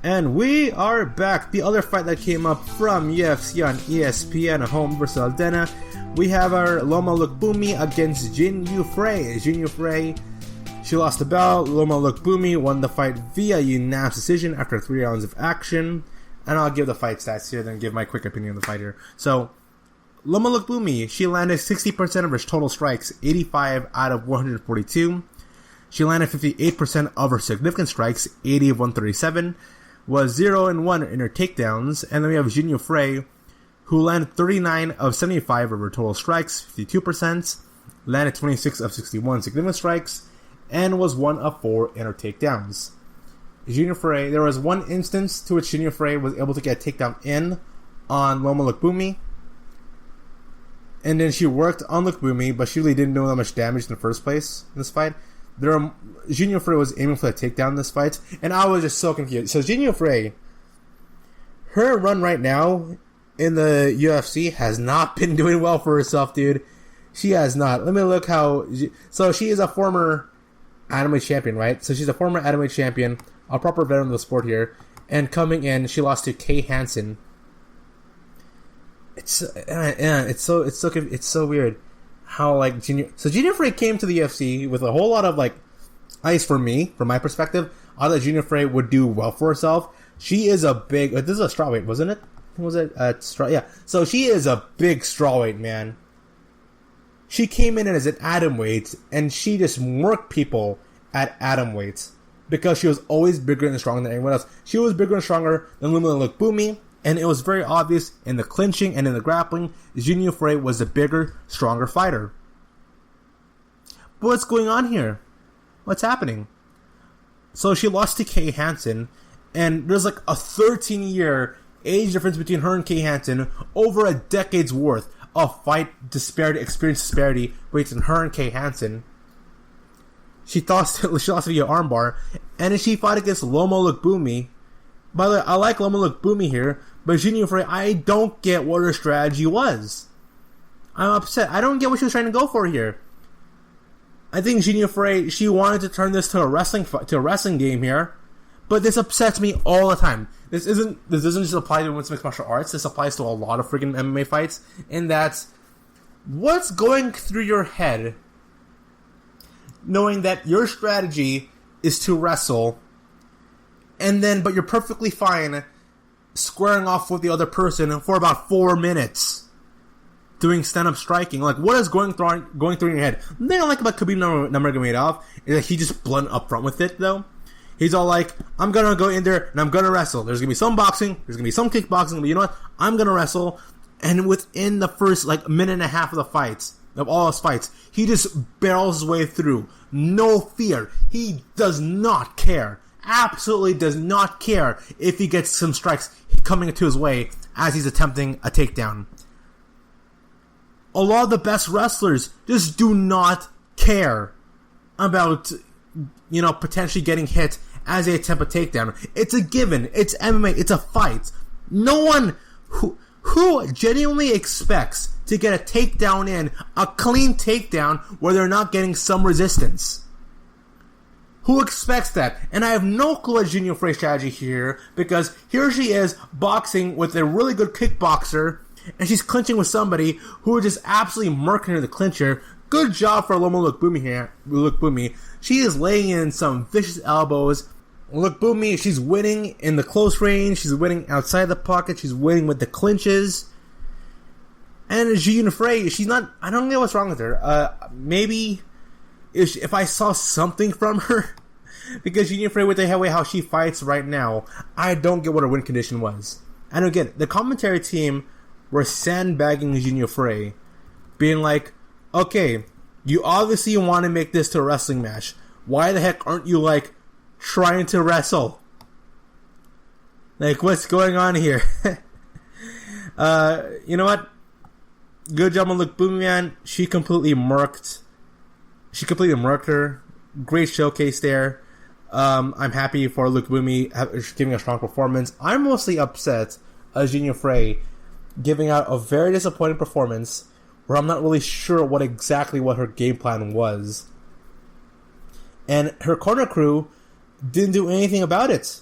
And we are back. The other fight that came up from UFC on ESPN, Holm versus Aldana. We have our Loma Lookboonmee against Jin Yu Frey. Jin Yu Frey, she lost the belt. Loma Lookboonmee won the fight via unanimous decision after 3 rounds of action. And I'll give the fight stats here, then give my quick opinion on the fight here. So, Loma Lookboonmee, she landed 60% of her total strikes, 85 out of 142. She landed 58% of her significant strikes, 80 of 137. Was 0-1 in her takedowns. And then we have Jin Yu Frey, who landed 39 of 75 of her total strikes, 52%, landed 26 of 61 significant strikes, and was 1 of 4 in her takedowns. Jin Yu Frey, there was one instance to which Jin Yu Frey was able to get a takedown in on Loma Lookboonmee, and then she worked on Lookboonmee, but she really didn't do that much damage in the first place in this fight. Jin Yu Frey was aiming for a takedown in this fight, and I was just so confused. So Jin Yu Frey, her run right now in the UFC has not been doing well for herself, dude. She has not. Let me look how... So she is a former Bantamweight champion, right? So she's a former Bantamweight champion, a proper veteran of the sport here, and coming in, she lost to Kay Hansen. it's so weird how like Junior Frey came to the UFC with a whole lot of like ice for me, from my perspective. I thought Junior Frey would do well for herself. She is a big. This is a strawweight, wasn't it? Was it straw? Yeah. So she is a big strawweight, man. She came in as an atomweight, and she just murked people at atomweight because she was always bigger and stronger than anyone else. She was bigger and stronger than Lumina Lukbumi, and it was very obvious in the clinching and in the grappling. Junior Frey was the bigger, stronger fighter. But what's going on here? What's happening? So she lost to Kay Hansen, and there's like a 13-year age difference between her and Kay Hansen, over a decade's worth of fight disparity, experience disparity between her and Kay Hansen. She lost via armbar, and then she fought against Lomo Lukbumi. By the way, I like Lomo Lukbumi here, but Junior Frey, I don't get what her strategy was. I'm upset. I don't get what she was trying to go for here. I think Junior Frey, she wanted to turn this to a wrestling game here, but this upsets me all the time. This doesn't just apply to women's mixed martial arts. This applies to a lot of freaking MMA fights, and that's what's going through your head, knowing that your strategy is to wrestle, but you're perfectly fine squaring off with the other person for about 4 minutes. Doing stand-up striking. Like, what is going through your head? The thing I like about Khabib Nurmagomedov is that he just blunt up front with it, though. He's all like, I'm gonna go in there and I'm gonna wrestle. There's gonna be some boxing, there's gonna be some kickboxing, but you know what? I'm gonna wrestle. And within the first, like, minute and a half of the fights, of all his fights, he just barrels his way through. No fear. He does not care. Absolutely does not care if he gets some strikes coming to his way as he's attempting a takedown. A lot of the best wrestlers just do not care about, potentially getting hit as they attempt a takedown. It's a given. It's MMA. It's a fight. No one who genuinely expects to get a takedown in, a clean takedown, where they're not getting some resistance. Who expects that? And I have no clue what Junior Frey's strategy here, because here she is boxing with a really good kickboxer, and she's clinching with somebody who is just absolutely murking her in the clincher. Good job for Lomo Lukbumi here. Lukbumi. She is laying in some vicious elbows. Lukbumi, she's winning in the close range. She's winning outside the pocket. She's winning with the clinches. And Junior Frey, she's not... I don't know what's wrong with her. Maybe if I saw something from her... Because Junior Frey, with the way how she fights right now, I don't get what her win condition was. I don't get it. The commentary team were sandbagging Junior Frey, being like, okay, you obviously want to make this to a wrestling match. Why the heck aren't you, like, trying to wrestle? Like, what's going on here? You know what? Good job on Lukbumi, man. She completely murked her. Great showcase there. I'm happy for Lukbumi giving a strong performance. I'm mostly upset as Junior Frey giving out a very disappointing performance where I'm not really sure what her game plan was. And her corner crew didn't do anything about it.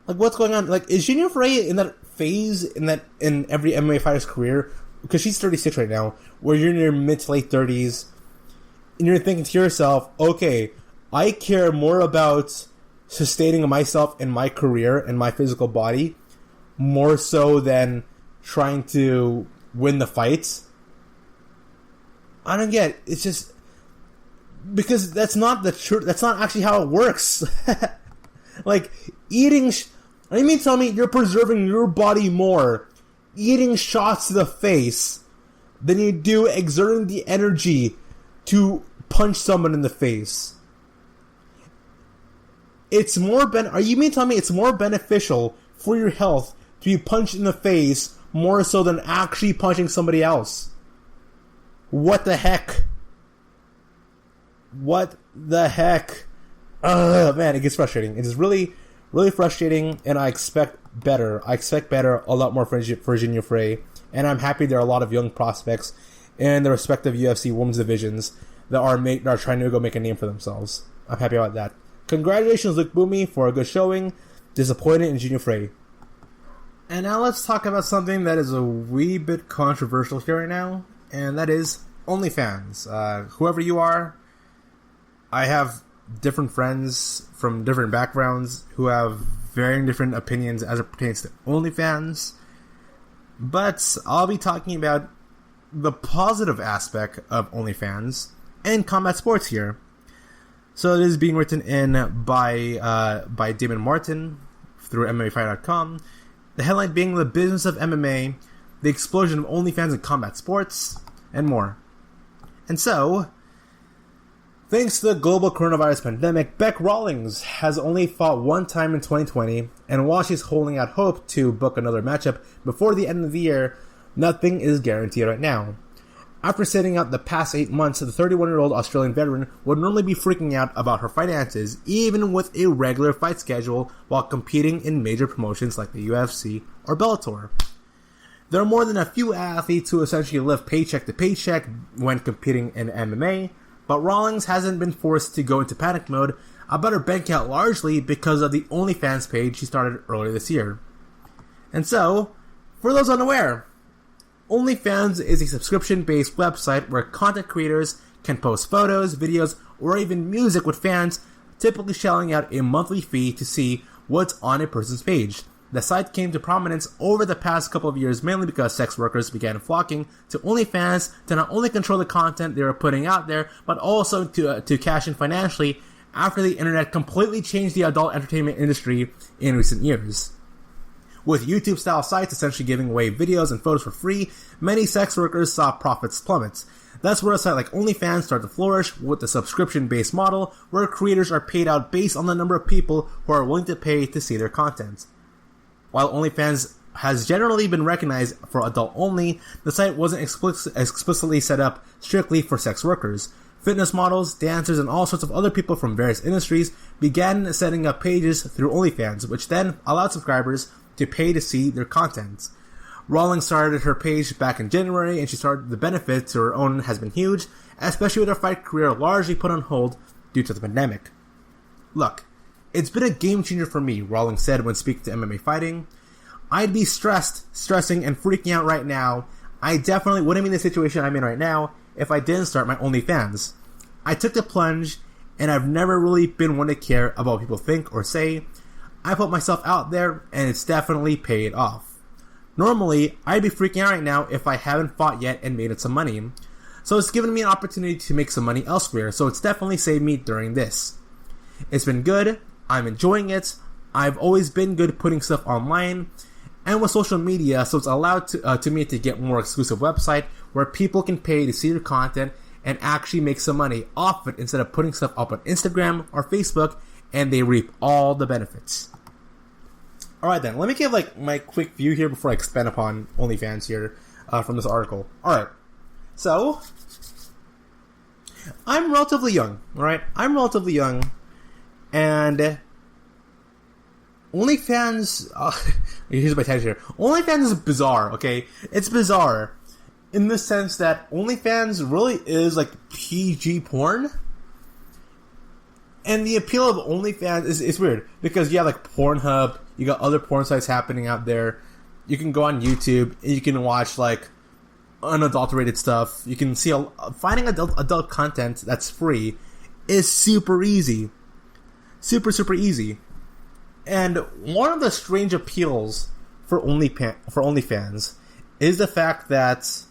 Like, what's going on? Like, is Junior Frey in that phase in every MMA fighter's career? Because she's 36 right now, where you're in your mid to late 30s, and you're thinking to yourself, okay, I care more about sustaining myself in my career and my physical body more so than trying to win the fights. I don't get it. It's just because that's not the truth. That's not actually how it works. Like, eating... you mean tell me you're preserving your body more eating shots to the face than you do exerting the energy to punch someone in the face? It's more you mean tell me it's more beneficial for your health to be punched in the face more so than actually punching somebody else? What the heck? What the heck? Man, it gets frustrating. It is really, really frustrating, and I expect better. I expect better, a lot more for Junior Frey, and I'm happy there are a lot of young prospects in the respective UFC women's divisions that are trying to go make a name for themselves. I'm happy about that. Congratulations, Lukbumi, for a good showing. Disappointed in Junior Frey. And now let's talk about something that is a wee bit controversial here right now, and that is OnlyFans. Whoever you are, I have different friends from different backgrounds who have varying different opinions as it pertains to OnlyFans. But I'll be talking about the positive aspect of OnlyFans and combat sports here. So it is being written in by Damon Martin through MMAfight.com. The headline being the business of MMA, the explosion of OnlyFans in combat sports, and more. And so, thanks to the global coronavirus pandemic, Bec Rawlings has only fought one time in 2020, and while she's holding out hope to book another matchup before the end of the year, nothing is guaranteed right now. After sitting out the past 8 months, the 31-year-old Australian veteran would normally be freaking out about her finances, even with a regular fight schedule while competing in major promotions like the UFC or Bellator. There are more than a few athletes who essentially live paycheck to paycheck when competing in MMA, but Rawlings hasn't been forced to go into panic mode about her bank account largely because of the OnlyFans page she started earlier this year. And so, for those unaware, OnlyFans is a subscription-based website where content creators can post photos, videos, or even music with fans, typically shelling out a monthly fee to see what's on a person's page. The site came to prominence over the past couple of years mainly because sex workers began flocking to OnlyFans to not only control the content they were putting out there, but also to cash in financially after the internet completely changed the adult entertainment industry in recent years. With YouTube-style sites essentially giving away videos and photos for free, many sex workers saw profits plummet. That's where a site like OnlyFans started to flourish with the subscription-based model, where creators are paid out based on the number of people who are willing to pay to see their content. While OnlyFans has generally been recognized for adult only, the site wasn't explicitly set up strictly for sex workers. Fitness models, dancers, and all sorts of other people from various industries began setting up pages through OnlyFans, which then allowed subscribers to pay to see their content. Rawlings started her page back in January, and she started the benefit to her own has been huge, especially with her fight career largely put on hold due to the pandemic. Look, it's been a game changer for me, Rawlings said when speaking to MMA Fighting. I'd be stressing, and freaking out right now. I definitely wouldn't be in the situation I'm in right now if I didn't start my OnlyFans. I took the plunge, and I've never really been one to care about what people think or say. I put myself out there, and it's definitely paid off. Normally, I'd be freaking out right now if I haven't fought yet and made it some money. So it's given me an opportunity to make some money elsewhere, so it's definitely saved me during this. It's been good, I'm enjoying it, I've always been good putting stuff online, and with social media, so it's allowed to me to get more exclusive website where people can pay to see your content and actually make some money off it instead of putting stuff up on Instagram or Facebook, and they reap all the benefits. Alright then, let me give my quick view here before I expand upon OnlyFans here from this article. Alright, so I'm relatively young, alright? I'm relatively young, and OnlyFans, here's my tangent here. OnlyFans is bizarre, okay? It's bizarre in the sense that OnlyFans really is like PG porn. And the appeal of OnlyFans is weird because you have like Pornhub, you got other porn sites happening out there. You can go on YouTube and you can watch like unadulterated stuff. You can see finding adult content that's free is super easy. Super easy. And one of the strange appeals for OnlyFans is the fact that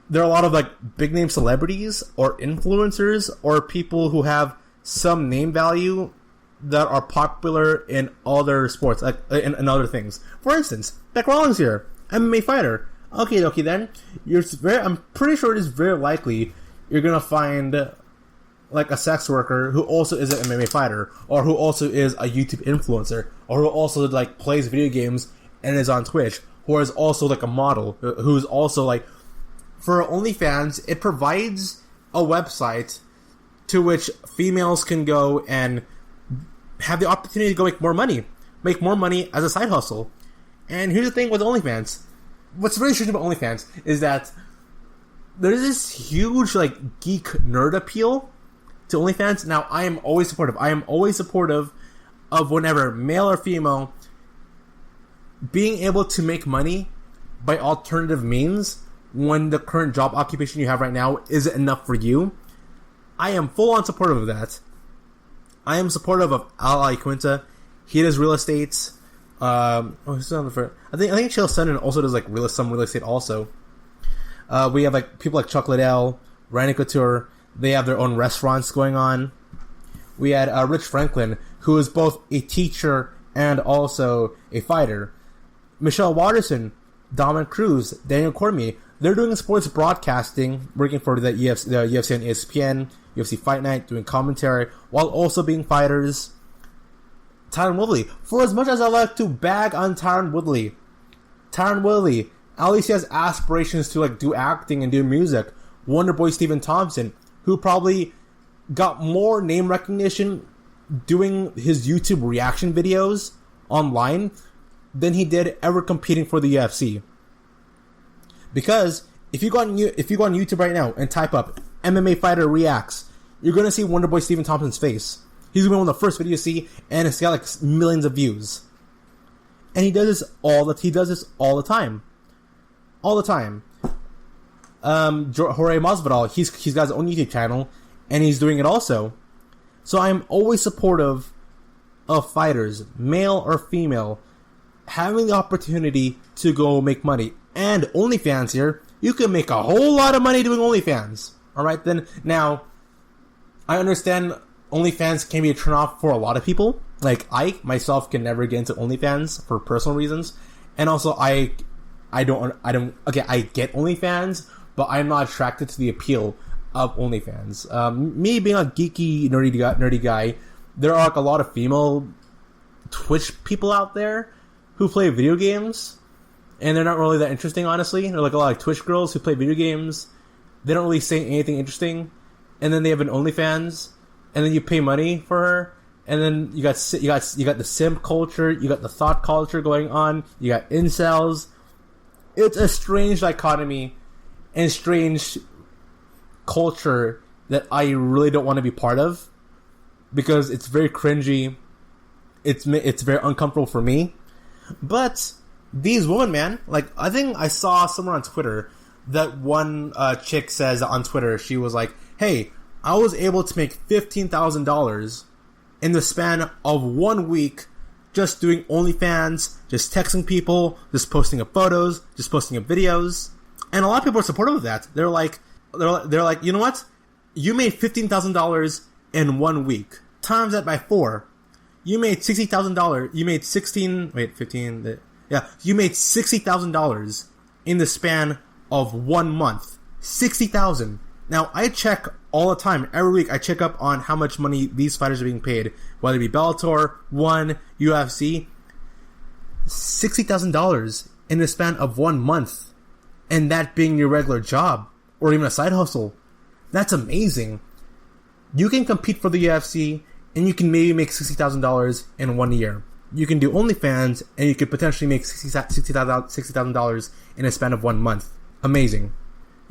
there are a lot of like big name celebrities or influencers or people who have some name value that are popular in other sports, like in other things. For instance, Bec Rawlings here, MMA fighter. Okay, then I'm pretty sure it is very likely you're gonna find like a sex worker who also is an MMA fighter, or who also is a YouTube influencer, or who also like plays video games and is on Twitch, who is also like a model, who's also like, for OnlyFans, it provides a website to which females can go and have the opportunity to go make more money as a side hustle. And here's the thing with OnlyFans. What's really strange about OnlyFans is that there's this huge like geek nerd appeal to OnlyFans. Now, I am always supportive of whenever male or female being able to make money by alternative means when the current job occupation you have right now isn't enough for you, I am full on supportive of that. I am supportive of Al Quinta. He does real estate. Who's on the first? I think Chael Sonnen also does like some real estate also. We have like people like Chuck Liddell, Randy Couture. They have their own restaurants going on. We had Rich Franklin, who is both a teacher and also a fighter. Michelle Watterson, Dominic Cruz, Daniel Cormier. They're doing sports broadcasting, working for the UFC and ESPN, UFC Fight Night, doing commentary, while also being fighters. Tyron Woodley. For as much as I like to bag on Tyron Woodley, at least he has aspirations to like do acting and do music. Wonderboy Stephen Thompson, who probably got more name recognition doing his YouTube reaction videos online than he did ever competing for the UFC. Because if you go on YouTube right now and type up MMA fighter reacts, you're gonna see Wonderboy Stephen Thompson's face. He's gonna be one of the first videos you see, and it's got like millions of views. And he does this all the time. All the time. Jorge Masvidal, he's got his own YouTube channel, and he's doing it also. So I'm always supportive of fighters, male or female, having the opportunity to go make money. And OnlyFans here, you can make a whole lot of money doing OnlyFans. Alright then, now, I understand OnlyFans can be a turnoff for a lot of people. Like, I, myself, can never get into OnlyFans for personal reasons. And also, I get OnlyFans, but I'm not attracted to the appeal of OnlyFans. Me being a geeky, nerdy guy, there are like a lot of female Twitch people out there who play video games, and they're not really that interesting, honestly. They're like a lot of Twitch girls who play video games. They don't really say anything interesting, and then they have an OnlyFans, and then you pay money for her, and then you got the simp culture, you got the thought culture going on, you got incels. It's a strange dichotomy and strange culture that I really don't want to be part of, because it's very cringy. It's very uncomfortable for me. But these women, man, like, I think I saw somewhere on Twitter that one chick says on Twitter, she was like, hey, I was able to make $15,000 in the span of 1 week just doing OnlyFans, just texting people, just posting up photos, just posting up videos. And a lot of people are supportive of that. They're like, you know what? You made $15,000 in 1 week. Times that by 4. You made $60,000. You made you made $60,000 in the span of 1 month. $60,000. Now, I check all the time. Every week, I check up on how much money these fighters are being paid. Whether it be Bellator, ONE, UFC. $60,000 in the span of 1 month. And that being your regular job. Or even a side hustle. That's amazing. You can compete for the UFC, and you can maybe make $60,000 in 1 year. You can do OnlyFans, and you could potentially make $60,000 in a span of 1 month. Amazing.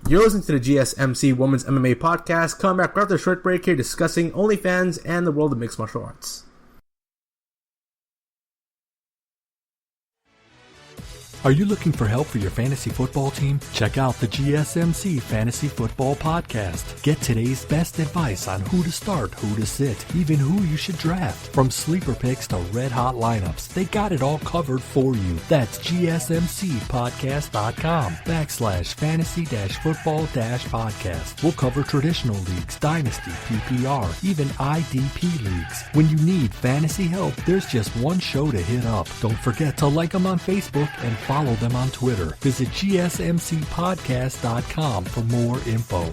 You're listening to the GSMC Women's MMA Podcast. Come back after a short break here discussing OnlyFans and the world of mixed martial arts. Are you looking for help for your fantasy football team? Check out the GSMC Fantasy Football Podcast. Get today's best advice on who to start, who to sit, even who you should draft. From sleeper picks to red hot lineups, they got it all covered for you. That's GSMCpodcast.com/fantasy-football-podcast. We'll cover traditional leagues, dynasty, PPR, even IDP leagues. When you need fantasy help, there's just one show to hit up. Don't forget to like them on Facebook and follow them on Twitter. Visit GSMCpodcast.com for more info.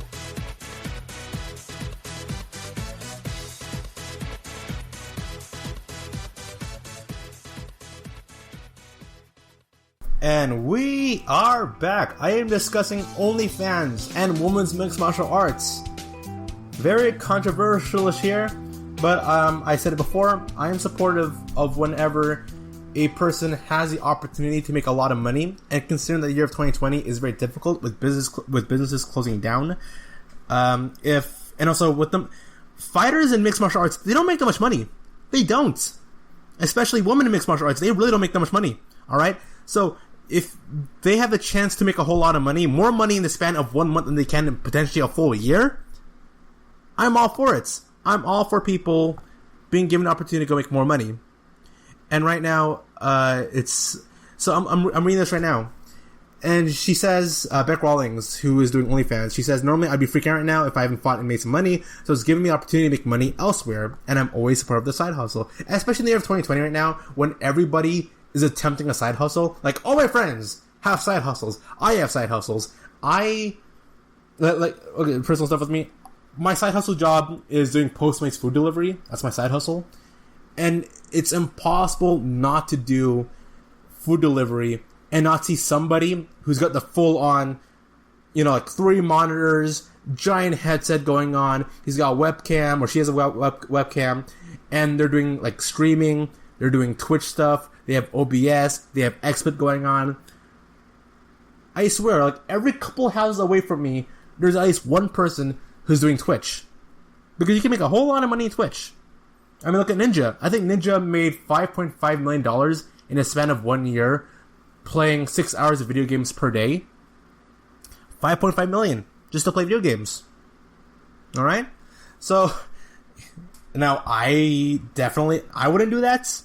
And we are back. I am discussing OnlyFans and women's mixed martial arts. Very controversial here, but I said it before, I am supportive of whenever a person has the opportunity to make a lot of money, and considering the year of 2020 is very difficult with businesses closing down, and also with them, fighters in mixed martial arts, they don't make that much money. They don't. especially women in mixed martial arts, they really don't make that much money. All right, so if they have the chance to make a whole lot of money, more money in the span of 1 month than they can in potentially a full year, I'm all for it. I'm all for people being given the opportunity to go make more money. And right now, it's so I'm reading this right now. And she says, Beck Rawlings, who is doing OnlyFans, she says, normally I'd be freaking out right now if I haven't fought and made some money, so it's giving me the opportunity to make money elsewhere, and I'm always part of the side hustle. Especially in the year of 2020 right now, when everybody is attempting a side hustle. Like, all my friends have side hustles. I have side hustles. Okay, personal stuff with me. My side hustle job is doing Postmates food delivery. That's my side hustle. And it's impossible not to do food delivery and not see somebody who's got the full-on, 3 monitors, giant headset going on. He's got a webcam, or she has a webcam, and they're doing, streaming. They're doing Twitch stuff. They have OBS. They have XSplit going on. I swear, every couple houses away from me, there's at least one person who's doing Twitch. Because you can make a whole lot of money in Twitch. I mean, look at Ninja. I think Ninja made $5.5 million in a span of 1 year, playing 6 hours of video games per day. $5.5 million just to play video games. Alright? So, now I wouldn't do that.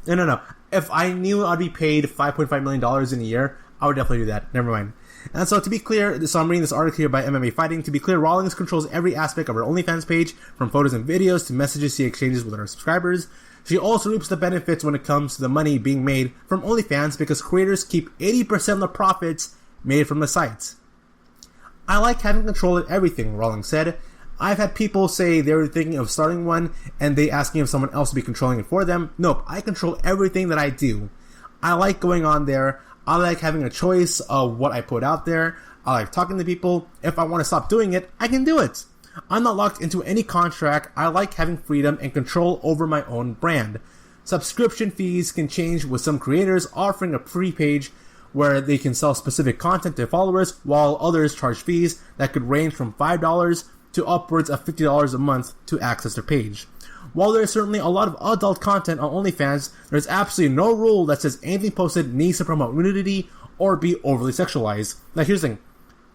No. If I knew I'd be paid $5.5 million in a year, I would definitely do that. Never mind. And so, to be clear, so I'm reading this article here by MMA Fighting. To be clear, Rawlings controls every aspect of her OnlyFans page, from photos and videos to messages she exchanges with her subscribers. She also reaps the benefits when it comes to the money being made from OnlyFans because creators keep 80% of the profits made from the site. I like having control of everything, Rawlings said. I've had people say they were thinking of starting one and they asking if someone else would be controlling it for them. Nope, I control everything that I do. I like going on there. I like having a choice of what I put out there. I like talking to people. If I want to stop doing it, I can do it. I'm not locked into any contract. I like having freedom and control over my own brand. Subscription fees can change, with some creators offering a free page where they can sell specific content to followers, while others charge fees that could range from $5 to upwards of $50 a month to access their page. While there is certainly a lot of adult content on OnlyFans, there's absolutely no rule that says anything posted needs to promote nudity or be overly sexualized. Now here's the thing.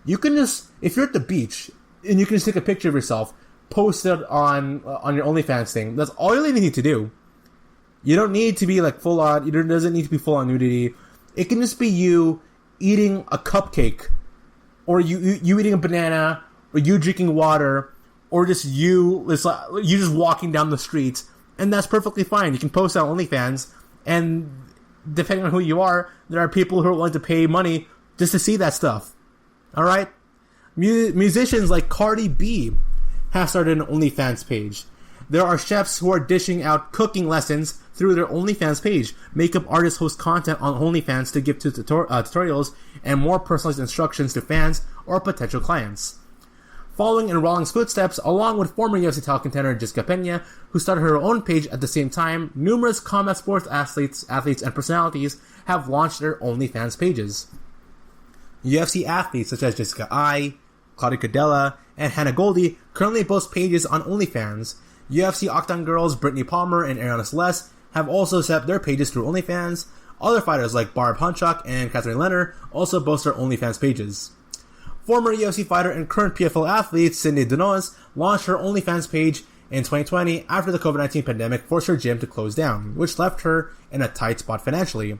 You can just, if you're at the beach, and you can just take a picture of yourself, post it on your OnlyFans thing. That's all you really need to do. You don't need to be full on. It doesn't need to be full on nudity. It can just be you eating a cupcake, or you eating a banana, or you drinking water, or just you just walking down the street, and that's perfectly fine. You can post it on OnlyFans, and depending on who you are, there are people who are willing to pay money just to see that stuff. All right. Musicians like Cardi B have started an OnlyFans page. There are chefs who are dishing out cooking lessons through their OnlyFans page. Makeup artists host content on OnlyFans to give tutorials and more personalized instructions to fans or potential clients. Following in Rawlings' footsteps, along with former UFC title contender Jessica Pena, who started her own page at the same time, numerous combat sports athletes, and personalities have launched their OnlyFans pages. UFC athletes such as Jessica Ai, Claudia Cadella, and Hannah Goldie currently boast pages on OnlyFans. UFC Octagon girls Brittany Palmer and Ariana Celeste have also set up their pages through OnlyFans. Other fighters like Barb Hunchak and Catherine Leonard also boast their OnlyFans pages. Former UFC fighter and current PFL athlete Cindy Denoz launched her OnlyFans page in 2020 after the COVID-19 pandemic forced her gym to close down, which left her in a tight spot financially.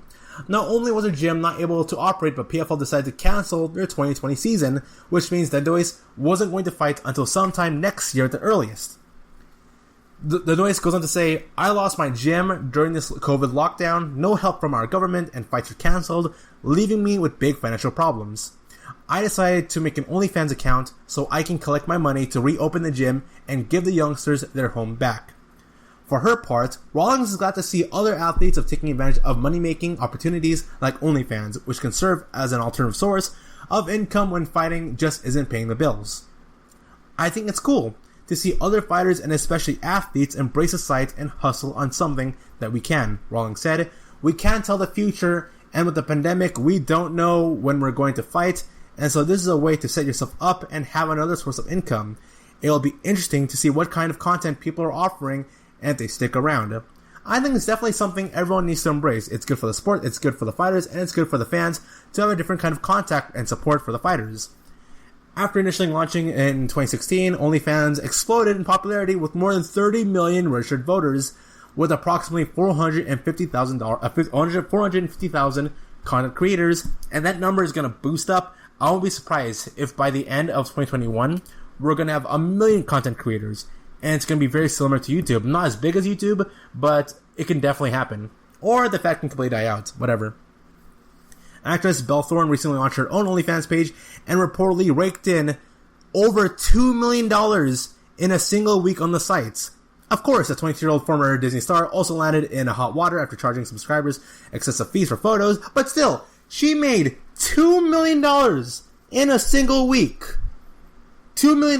Not only was her gym not able to operate, but PFL decided to cancel their 2020 season, which means Denoz wasn't going to fight until sometime next year at the earliest. Denoz goes on to say, I lost my gym during this COVID lockdown, no help from our government, and fights were cancelled, leaving me with big financial problems. I decided to make an OnlyFans account so I can collect my money to reopen the gym and give the youngsters their home back. For her part, Rawlings is glad to see other athletes of taking advantage of money-making opportunities like OnlyFans, which can serve as an alternative source of income when fighting just isn't paying the bills. I think it's cool to see other fighters and especially athletes embrace the site and hustle on something that we can, Rawlings said. We can't tell the future, and with the pandemic, we don't know when we're going to fight, and so this is a way to set yourself up and have another source of income. It'll be interesting to see what kind of content people are offering and if they stick around. I think it's definitely something everyone needs to embrace. It's good for the sport, it's good for the fighters, and it's good for the fans to have a different kind of contact and support for the fighters. After initially launching in 2016, OnlyFans exploded in popularity with more than 30 million registered voters, with approximately 450,000 content creators, and that number is going to boost up. I won't be surprised if by the end of 2021, we're going to have 1 million content creators, and it's going to be very similar to YouTube. Not as big as YouTube, but it can definitely happen. Or the fact can completely die out, whatever. Actress Belle Thorne recently launched her own OnlyFans page and reportedly raked in over $2 million in a single week on the site. Of course, the 22-year-old former Disney star also landed in hot water after charging subscribers excessive fees for photos, but still, she made $2 million in a single week. $2 million.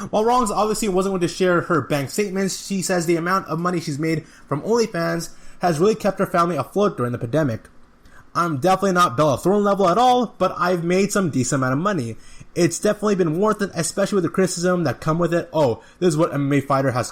While Rongs obviously wasn't going to share her bank statements, she says the amount of money she's made from OnlyFans has really kept her family afloat during the pandemic. I'm definitely not Bella Thorne level at all, but I've made some decent amount of money. It's definitely been worth it, especially with the criticism that come with it. Oh, this is what MMA fighters have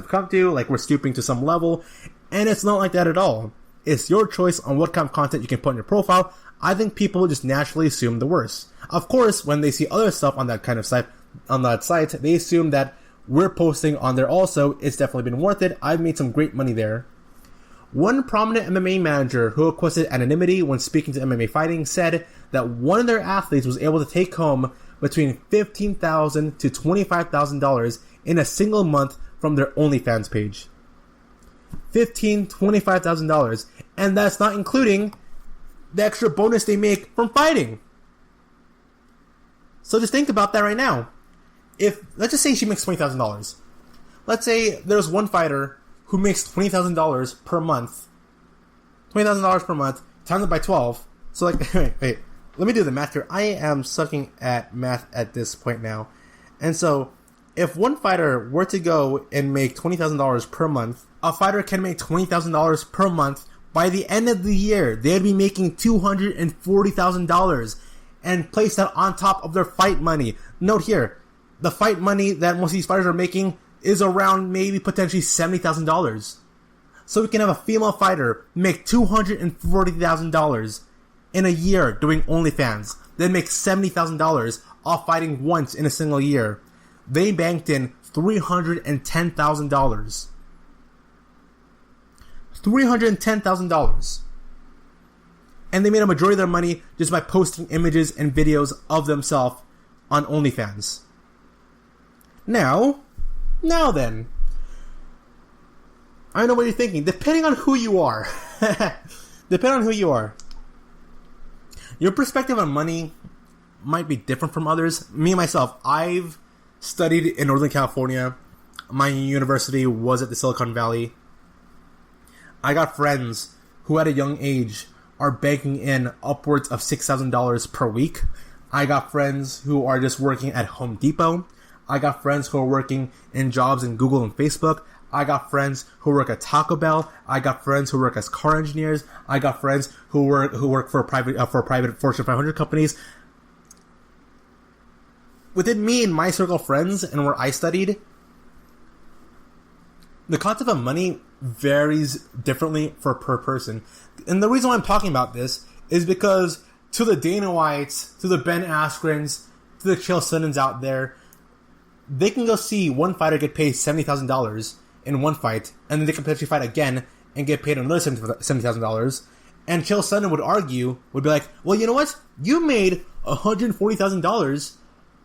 come to, like we're stooping to some level, and it's not like that at all. It's your choice on what kind of content you can put in your profile. I think people just naturally assume the worst. Of course, when they see other stuff on that kind of site, they assume that we're posting on there also. It's definitely been worth it. I've made some great money there. One prominent MMA manager who requested anonymity when speaking to MMA fighting said that one of their athletes was able to take home between $15,000 to $25,000 in a single month from their OnlyFans page. $15,000, $25,000, and that's not including the extra bonus they make from fighting. So just think about that right now. Let's just say she makes $20,000. Let's say there's one fighter who makes $20,000 per month. $20,000 per month, times it by 12. So wait, let me do the math here. I am sucking at math at this point now. And so, if one fighter were to go and make $20,000 per month, a fighter can make $20,000 per month. By the end of the year, they'd be making $240,000 and place that on top of their fight money. Note here, the fight money that most of these fighters are making is around maybe potentially $70,000. So we can have a female fighter make $240,000 in a year doing OnlyFans, then make $70,000 off fighting once in a single year. They banked in $310,000. $310,000. And they made a majority of their money just by posting images and videos of themselves on OnlyFans. Now then, I know what you're thinking. Depending on who you are, your perspective on money might be different from others. Me, myself, I've studied in Northern California. My university was at the Silicon Valley. I got friends who at a young age are banking in upwards of $6,000 per week. I got friends who are just working at Home Depot. I got friends who are working in jobs in Google and Facebook. I got friends who work at Taco Bell. I got friends who work as car engineers. I got friends who work for private Fortune 500 companies. Within me and my circle of friends and where I studied, the concept of money varies differently per person. And the reason why I'm talking about this is because to the Dana Whites, to the Ben Askrens, to the Chael Sonnens out there, they can go see one fighter get paid $70,000 in one fight, and then they can potentially fight again and get paid another $70,000. And Chael Sonnen would be like, well, you know what? You made $140,000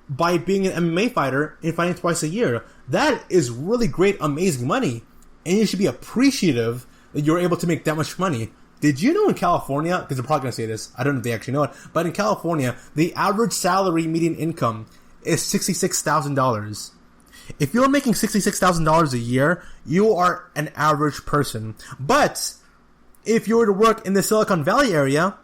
by being an MMA fighter and fighting twice a year. That is really great, amazing money. And you should be appreciative that you're able to make that much money. Did you know in California, because they're probably going to say this, I don't know if they actually know it, but in California, the average salary median income is $66,000. If you're making $66,000 a year, you are an average person. But if you were to work in the Silicon Valley area,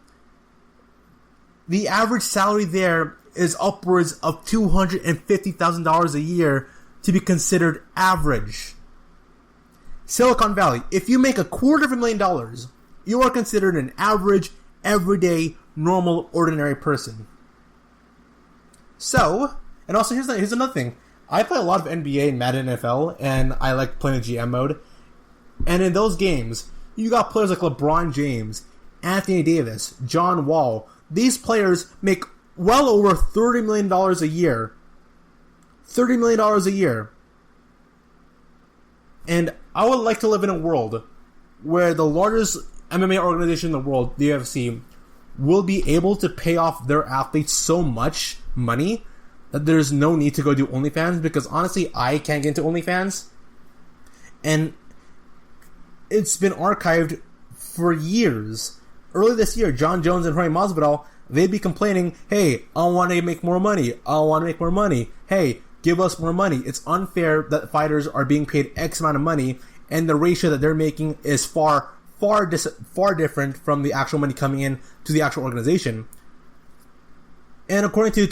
the average salary there is upwards of $250,000 a year to be considered average. Silicon Valley, if you make $250,000, you are considered an average, everyday, normal, ordinary person. So, and also here's another thing. I play a lot of NBA and Madden NFL, and I like playing the GM mode. And in those games, you got players like LeBron James, Anthony Davis, John Wall. These players make well over $30 million a year. $30 million a year. And I would like to live in a world where the largest MMA organization in the world, the UFC, will be able to pay off their athletes so much money that there's no need to go do OnlyFans, because honestly, I can't get into OnlyFans. And it's been archived for years. Early this year, John Jones and Jorge Masvidal, they'd be complaining, hey, I want to make more money. I want to make more money. Hey, give us more money. It's unfair that fighters are being paid X amount of money, and the ratio that they're making is far different from the actual money coming in to the actual organization. And according to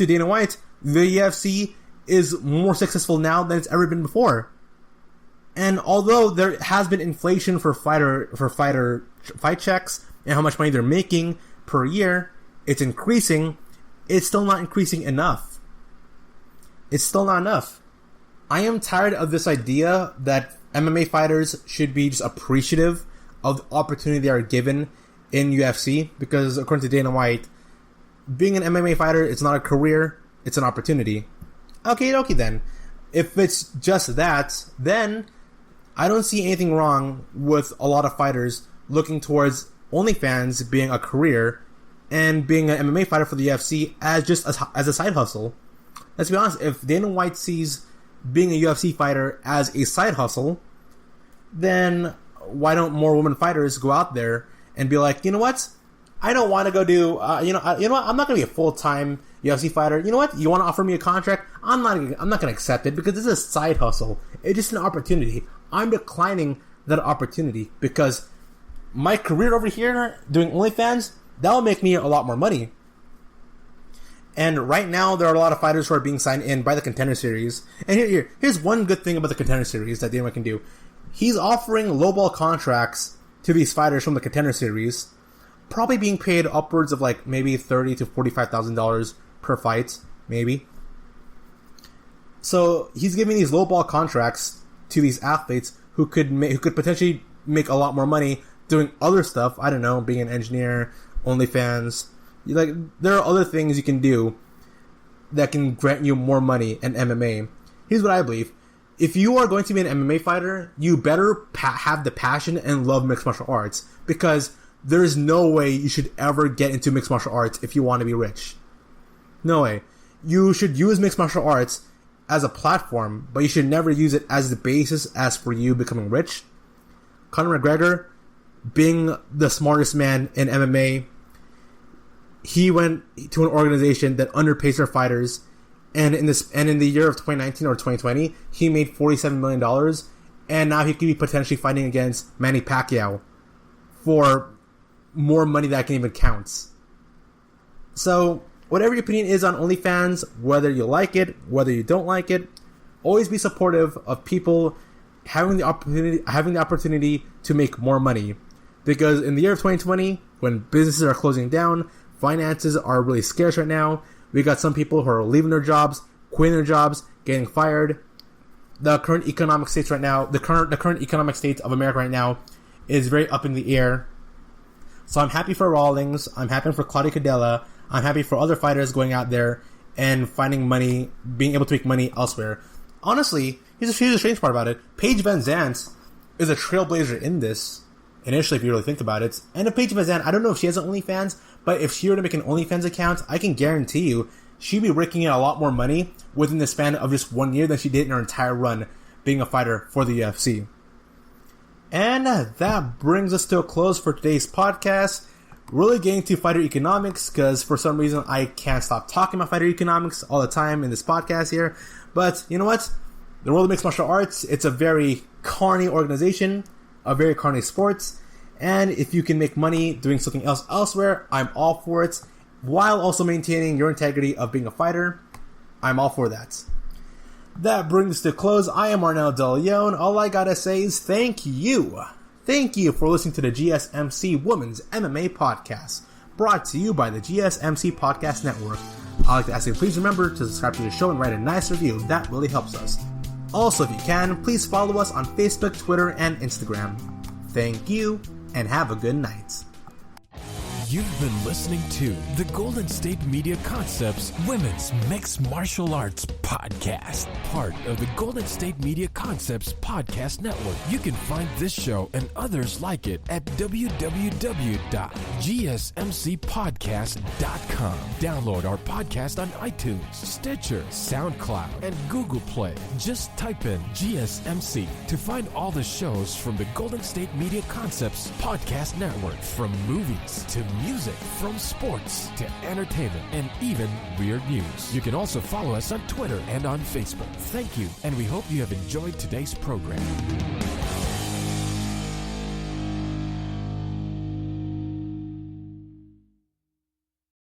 Dana White, the UFC is more successful now than it's ever been before. And although there has been inflation for fight checks and how much money they're making per year, it's increasing. It's still not increasing enough. It's still not enough. I am tired of this idea that MMA fighters should be just appreciative of the opportunity they are given in UFC, because according to Dana White, being an MMA fighter, it's not a career, it's an opportunity. Okay, then. If it's just that, then I don't see anything wrong with a lot of fighters looking towards OnlyFans being a career and being an MMA fighter for the UFC as a side hustle. Let's be honest, if Dana White sees being a UFC fighter as a side hustle, then why don't more women fighters go out there and be like, you know what? I don't want to go do, you know what? I'm not going to be a full-time UFC fighter. You know what? You want to offer me a contract? I'm not going to accept it, because this is a side hustle. It's just an opportunity. I'm declining that opportunity because my career over here doing OnlyFans, that'll make me a lot more money. And right now, there are a lot of fighters who are being signed in by the Contender Series. And here's one good thing about the Contender Series that Dana can do. He's offering lowball contracts to these fighters from the Contender Series, probably being paid upwards of like maybe $30,000 to $45,000 per fight, maybe. So he's giving these lowball contracts to these athletes who could potentially make a lot more money doing other stuff. I don't know, being an engineer, OnlyFans. Like, there are other things you can do that can grant you more money in MMA. Here's what I believe. If you are going to be an MMA fighter, you better have the passion and love mixed martial arts, because there is no way you should ever get into mixed martial arts if you want to be rich. No way. You should use mixed martial arts as a platform, but you should never use it as the basis as for you becoming rich. Conor McGregor, being the smartest man in MMA, he went to an organization that underpays their fighters, and in the year of 2019 or 2020, he made $47 million, and now he could be potentially fighting against Manny Pacquiao for more money that can even count. So, whatever your opinion is on OnlyFans, whether you like it, whether you don't like it, always be supportive of people having the opportunity to make more money. Because in the year of 2020, when businesses are closing down, finances are really scarce right now. We got some people who are leaving their jobs, quitting their jobs, getting fired. The current economic states right now, the current economic state of America right now is very up in the air. So I'm happy for Rawlings. I'm happy for Claudio Cadella. I'm happy for other fighters going out there and finding money, being able to make money elsewhere. Honestly, here's the strange part about it. Paige Van Zandt is a trailblazer in this, initially, if you really think about it. And if Paige Van Zandt, I don't know if she has an OnlyFans, but if she were to make an OnlyFans account, I can guarantee you she'd be raking in a lot more money within the span of just 1 year than she did in her entire run being a fighter for the UFC. And that brings us to a close for today's podcast. Really getting to fighter economics, because for some reason I can't stop talking about fighter economics all the time in this podcast here. But you know what? The world of mixed martial arts, it's a very carny organization, a very carny sport. And if you can make money doing something else elsewhere, I'm all for it. While also maintaining your integrity of being a fighter, I'm all for that. That brings us to close. I am Arnel De Leon. All I gotta say is thank you. Thank you for listening to the GSMC Women's MMA Podcast, brought to you by the GSMC Podcast Network. I'd like to ask you to please remember to subscribe to the show and write a nice review. That really helps us. Also, if you can, please follow us on Facebook, Twitter, and Instagram. Thank you, and have a good night. You've been listening to the Golden State Media Concepts Women's Mixed Martial Arts Podcast, part of the Golden State Media Concepts Podcast Network. You can find this show and others like it at www.gsmcpodcast.com. Download our podcast on iTunes, Stitcher, SoundCloud, and Google Play. Just type in GSMC to find all the shows from the Golden State Media Concepts Podcast Network, from movies to music, from sports to entertainment, and even weird news. You can also follow us on Twitter and on Facebook. Thank you, and we hope you have enjoyed today's program.